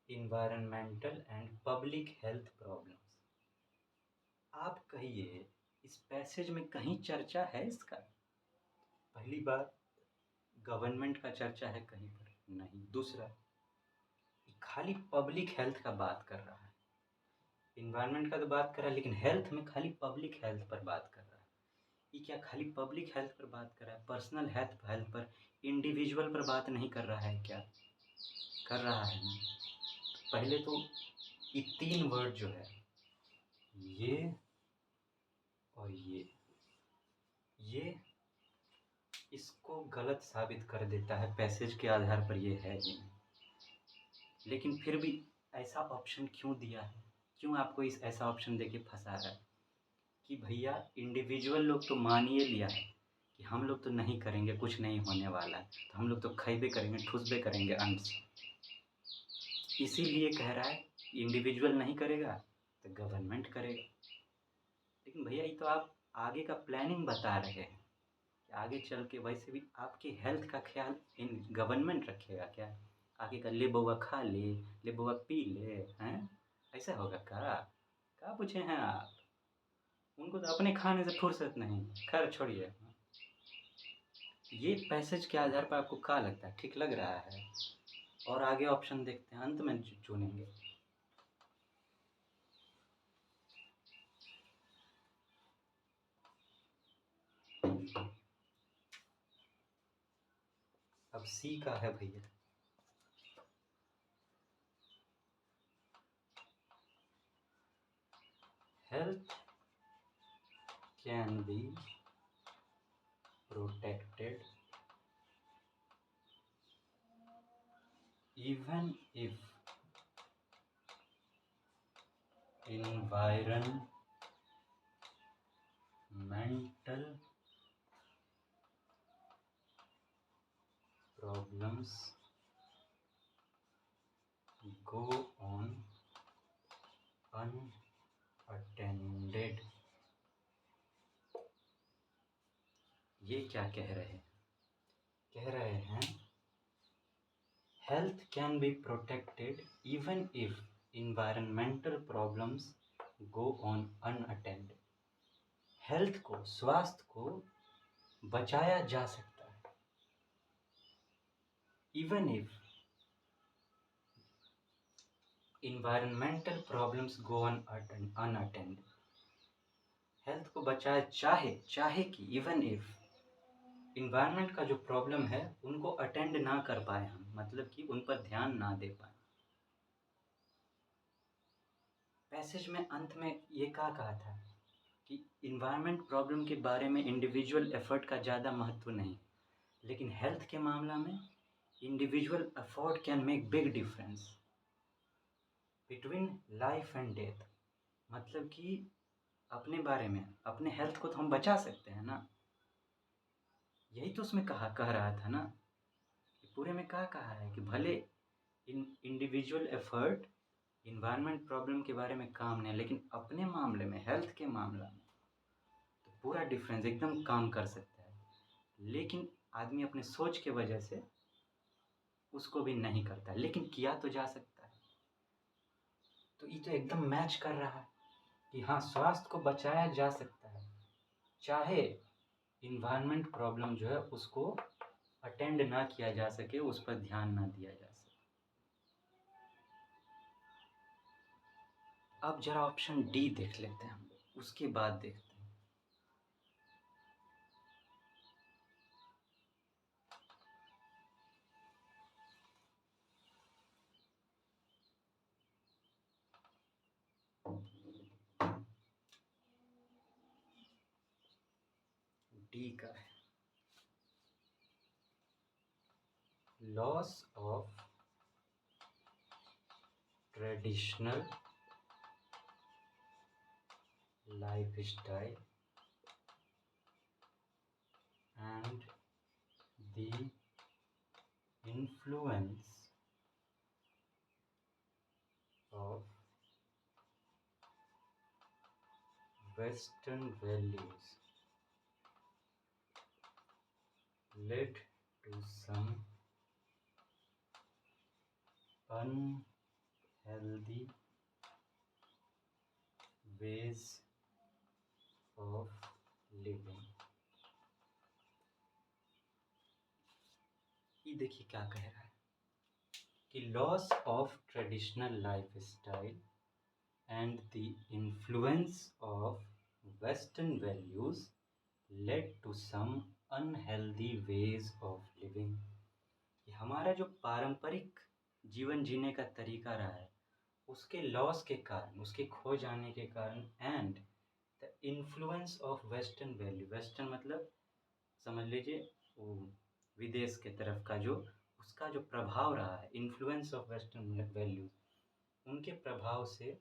environmental and public health problems। आप कहिए इस passage में कहीं चर्चा है इसका? पहली बात, गवर्नमेंट का चर्चा है कहीं पर नहीं। दूसरा, खाली पब्लिक हेल्थ का बात कर रहा है, इन्वायरमेंट का तो बात कर रहा है लेकिन हेल्थ में खाली पब्लिक हेल्थ पर बात कर रहा है। ये क्या खाली पब्लिक हेल्थ पर बात कर रहा है, पर्सनल हेल्थ पर, इंडिविजुअल पर बात नहीं कर रहा है क्या? कर रहा है ना। पहले तो ये तीन वर्ड जो है, ये और ये इसको गलत साबित कर देता है, पैसेज के आधार पर ये है ही नहीं। लेकिन फिर भी ऐसा ऑप्शन क्यों दिया है, क्यों आपको इस ऐसा ऑप्शन देके फंसा रहा है कि भैया इंडिविजुअल लोग तो मान ये लिया है कि हम लोग तो नहीं करेंगे, कुछ नहीं होने वाला है, तो हम लोग तो खैबे करेंगे, ठूसबे करेंगे अन्न से। इसीलिए कह रहा है इंडिविजुअल नहीं करेगा तो गवर्नमेंट करेगा। लेकिन भैया ये तो आप आगे का प्लानिंग बता रहे हैं कि आगे चल के वैसे भी आपकी हेल्थ का ख्याल इन गवर्नमेंट रखेगा क्या? आगे का ले बउआ खा ले बउआ पी ले, हैं? ऐसा होगा का पूछे हैं आप? उनको तो अपने खाने से फुर्सत नहीं। खैर छोड़िए। ये पैसेज के आधार पर आपको क्या लगता है, ठीक लग रहा है? और आगे ऑप्शन देखते हैं, अंत में चुनेंगे। अब सी का है भैया। Health can be protected even if environmental problems go on unattended। ये क्या कह रहे हैं? कह रहे हैं health can be protected even if environmental problems go on unattended। Health को, स्वास्थ्य को बचाया जा सकता है even if environmental problems go on unattended। Health को बचाया चाहे कि इवन इफ इन्वायरमेंट का जो प्रॉब्लम है उनको अटेंड ना कर पाए हम, मतलब कि उन पर ध्यान ना दे पाए। पैसेज में अंत में ये कहा था कि इन्वायरमेंट प्रॉब्लम के बारे में इंडिविजुअल एफर्ट का ज़्यादा महत्व नहीं, लेकिन हेल्थ के मामला में individual effort can make big difference between life and death. मतलब कि अपने बारे में, अपने हेल्थ को तो हम बचा सकते हैं ना। यही तो उसमें कह रहा था ना कि पूरे में क्या कहा है कि भले इंडिविजुअल एफर्ट इन्वायरमेंट प्रॉब्लम के बारे में काम नहीं, लेकिन अपने मामले में, हेल्थ के मामला में तो पूरा डिफरेंस एकदम काम कर सकता है। लेकिन आदमी अपने सोच के वजह से उसको भी नहीं करता, लेकिन किया तो जा सकता है। तो ये तो एकदम मैच कर रहा है कि हाँ, स्वास्थ्य को बचाया जा सकता है चाहे इन्वायरमेंट प्रॉब्लम जो है उसको अटेंड ना किया जा सके, उस पर ध्यान ना दिया जा सके। अब जरा ऑप्शन डी देख लेते हैं हम, उसके बाद देखते हैं। डी का है loss of traditional lifestyle and the influence of Western values led to some unhealthy ways of living। ये देखिए क्या कह रहा है कि loss of traditional life style and the influence of Western values led to some unhealthy ways of living। कि हमारा जो पारंपरिक जीवन जीने का तरीका रहा है उसके लॉस के कारण, उसके खो जाने के कारण, and the influence of western value. Western मतलब समझ लीजिए वो विदेश के तरफ का जो उसका जो प्रभाव रहा है, इन्फ्लुएंस ऑफ वेस्टर्न वैल्यूज, उनके प्रभाव से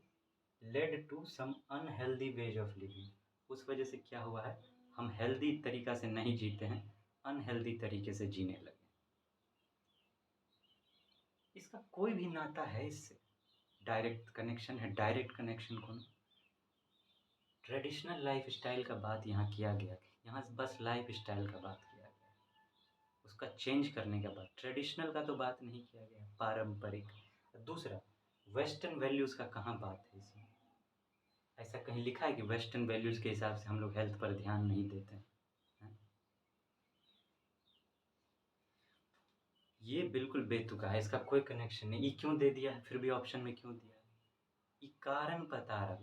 led to some unhealthy ways of living. उस वजह से क्या हुआ है, हम हेल्दी तरीका से नहीं जीते हैं, अनहेल्दी तरीके से जीने लगे। इसका कोई भी नाता है इससे? डायरेक्ट कनेक्शन है, डायरेक्ट कनेक्शन कौन? ट्रेडिशनल लाइफ स्टाइल का बात यहाँ किया गया, यहाँ बस लाइफ स्टाइल का बात किया गया, उसका चेंज करने का बात, ट्रेडिशनल का तो बात नहीं किया गया, पारंपरिक। दूसरा, वेस्टर्न वैल्यूज़ का कहाँ बात है इसमें? ऐसा कहीं लिखा है कि वेस्टर्न वैल्यूज़ के हिसाब से हम लोग हेल्थ पर ध्यान नहीं देते हैं? ये बिल्कुल बेतुका है, इसका कोई कनेक्शन नहीं। ये क्यों दे दिया है, फिर भी ऑप्शन में क्यों दिया है? ये कारण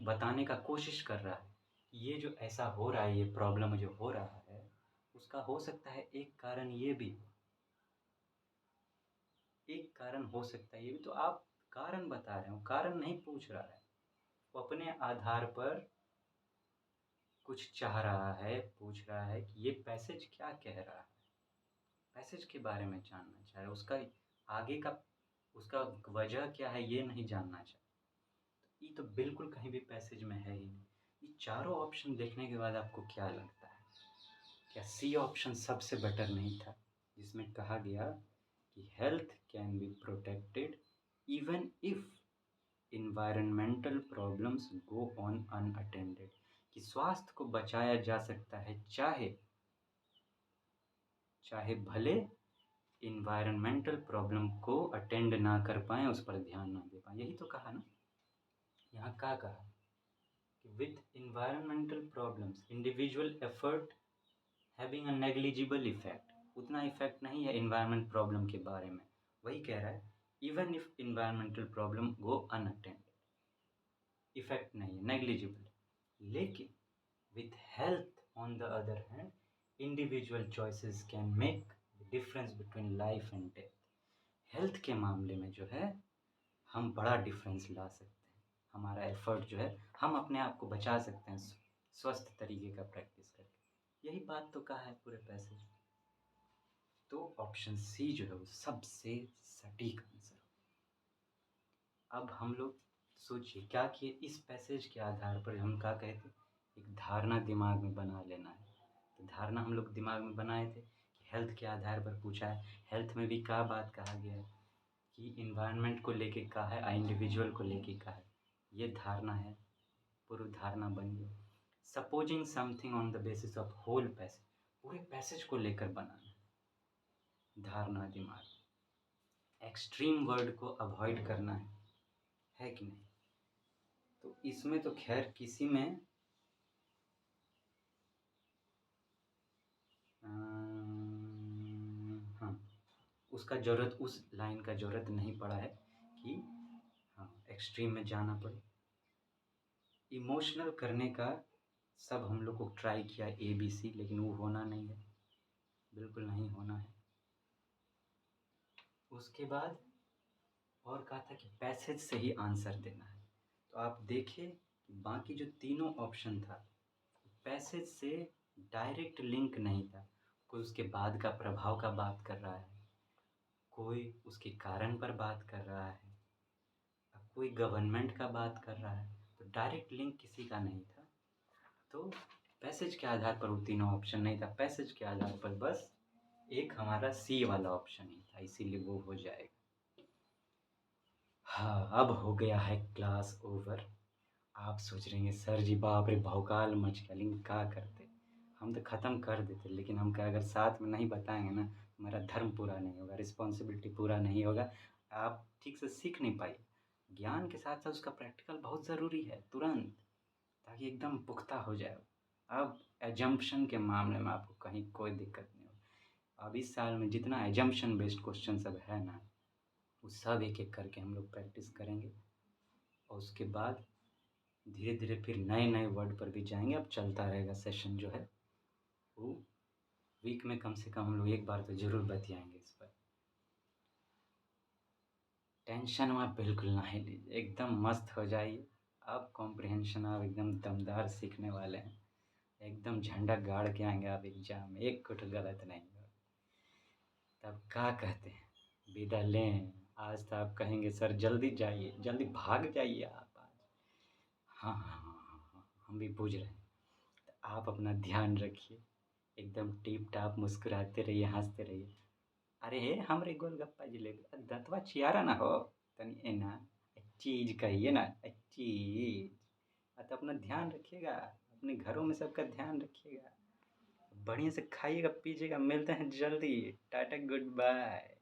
बताने का कोशिश कर रहा है। ये जो ऐसा हो रहा है, ये प्रॉब्लम जो हो रहा है, उसका हो सकता है एक कारण ये भी, एक कारण हो सकता है ये भी। तो आप कारण बता रहे हो, कारण नहीं पूछ रहा है, वो अपने आधार पर कुछ चाह रहा है, पूछ रहा है कि ये पैसेज क्या कह रहा है, पैसेज के बारे में जानना चाह रहा है, उसका आगे का, उसका वजह क्या है ये नहीं जानना चाह। ये तो बिल्कुल कहीं भी पैसेज में है ही नहीं। ये चारों ऑप्शन देखने के बाद आपको क्या लगता है, क्या सी ऑप्शन सबसे बेटर नहीं था, जिसमें कहा गया कि health can be protected even if environmental problems go on unattended, कि स्वास्थ्य को बचाया जा सकता है चाहे चाहे भले इन्वायरमेंटल प्रॉब्लम को अटेंड ना कर पाएँ, उस पर ध्यान ना दे पाएँ। यही तो कहा ना, यहाँ क्या कहा कि with environmental problems individual effort having a negligible effect, उतना इफेक्ट नहीं है इन्वायरमेंट प्रॉब्लम के बारे में। वही कह रहा है, even if environmental problem go unattended, effect नहीं है, नेग्लिजिबल। लेकिन with health on the other hand, individual choices can make difference between life and death. Health के मामले में जो है, हम बड़ा डिफरेंस ला सकते हैं, हमारा एफर्ट जो है, हम अपने आप को बचा सकते हैं स्वस्थ तरीके का प्रैक्टिस करके। यही बात तो कहा है पूरे पैसेज। तो ऑप्शन सी जो है वो सबसे सटीक आंसर हो। अब हम लोग सोचिए क्या किए, इस पैसेज के आधार पर हम क्या कहते, एक धारणा दिमाग में बना लेना है। तो धारणा हम लोग दिमाग में बनाए थे कि हेल्थ के आधार पर पूछा है, हेल्थ में भी क्या बात कहा गया है कि इन्वायरमेंट को लेके कहा है, इंडिविजुअल को लेके कहा है। ये धारणा है, पूर्व धारणा बन गई। Supposing something on the basis of whole passage, पूरे पैसेज को लेकर बनाना धारणा दिमाग। एक्सट्रीम वर्ड को अवॉइड करना है कि नहीं? तो इसमें तो खैर किसी में हाँ, उसका ज़रूरत, उस लाइन का ज़रूरत नहीं पड़ा है कि हाँ एक्सट्रीम में जाना पड़े। इमोशनल करने का सब हम लोग को ट्राई किया ABC, लेकिन वो होना नहीं है, बिल्कुल नहीं होना है। उसके बाद और कहा था कि पैसेज से ही आंसर देना है। तो आप देखिए कि बाकी जो तीनों ऑप्शन था, पैसेज से डायरेक्ट लिंक नहीं था। कोई उसके बाद का प्रभाव का बात कर रहा है, कोई उसके कारण पर बात कर रहा है, कोई गवर्नमेंट का बात कर रहा है, तो डायरेक्ट लिंक किसी का नहीं था। तो पैसेज के आधार पर वो तीनों ऑप्शन नहीं था, पैसेज के आधार पर बस एक हमारा सी वाला ऑप्शन ही था, इसीलिए वो हो जाएगा। हाँ, अब हो गया है क्लास ओवर। आप सोच रहे हैं सर जी बाप रे भौकाल मच गया, लेकिन क्या करते, हम तो ख़त्म कर देते, लेकिन हम क्या अगर साथ में नहीं बताएंगे ना, हमारा धर्म पूरा नहीं होगा, रिस्पॉन्सिबिलिटी पूरा नहीं होगा, आप ठीक से सीख नहीं पाइए। ज्ञान के साथ साथ उसका प्रैक्टिकल बहुत ज़रूरी है तुरंत, ताकि एकदम पुख्ता हो जाए। अब एजम्पशन के मामले में आपको कहीं कोई दिक्कत नहीं होगी। अब इस साल में जितना एजम्पशन बेस्ड क्वेश्चन सब है ना, वो सब एक एक करके हम लोग प्रैक्टिस करेंगे, और उसके बाद धीरे धीरे फिर नए नए वर्ड पर भी जाएंगे। अब चलता रहेगा सेशन जो है वो, वीक में कम से कम हम लोग एक बार तो ज़रूर बतियाएंगे इस पर। टेंशन आप बिल्कुल ना ही लीजिए, एकदम मस्त हो जाइए। आप कॉम्प्रिहेंशन आप एकदम दमदार सीखने वाले हैं, एकदम झंडा गाड़ के आएंगे आप एग्जाम में, एक कुछ गलत नहीं हो। तब क्या कहते हैं, विदा लें? आज तो आप कहेंगे सर जल्दी जाइए, जल्दी भाग जाइए आप आज। हाँ हाँ हाँ हाँ हाँ, हम भी बूझ रहे हैं। तो आप अपना ध्यान रखिए, एकदम टिप टाप मुस्कुराते रहिए, हंसते रहिए। अरे हे हमरे गोलगप्पा जिलेबी दतवा चियारा ना हो, तनी एना चीज कहिए ना, चीज। तो अपना ध्यान रखिएगा। अपने घरों में सबका ध्यान रखिएगा, बढ़िया से खाइएगा पीजिएगा। मिलते हैं जल्दी। टाटा, गुड बाय।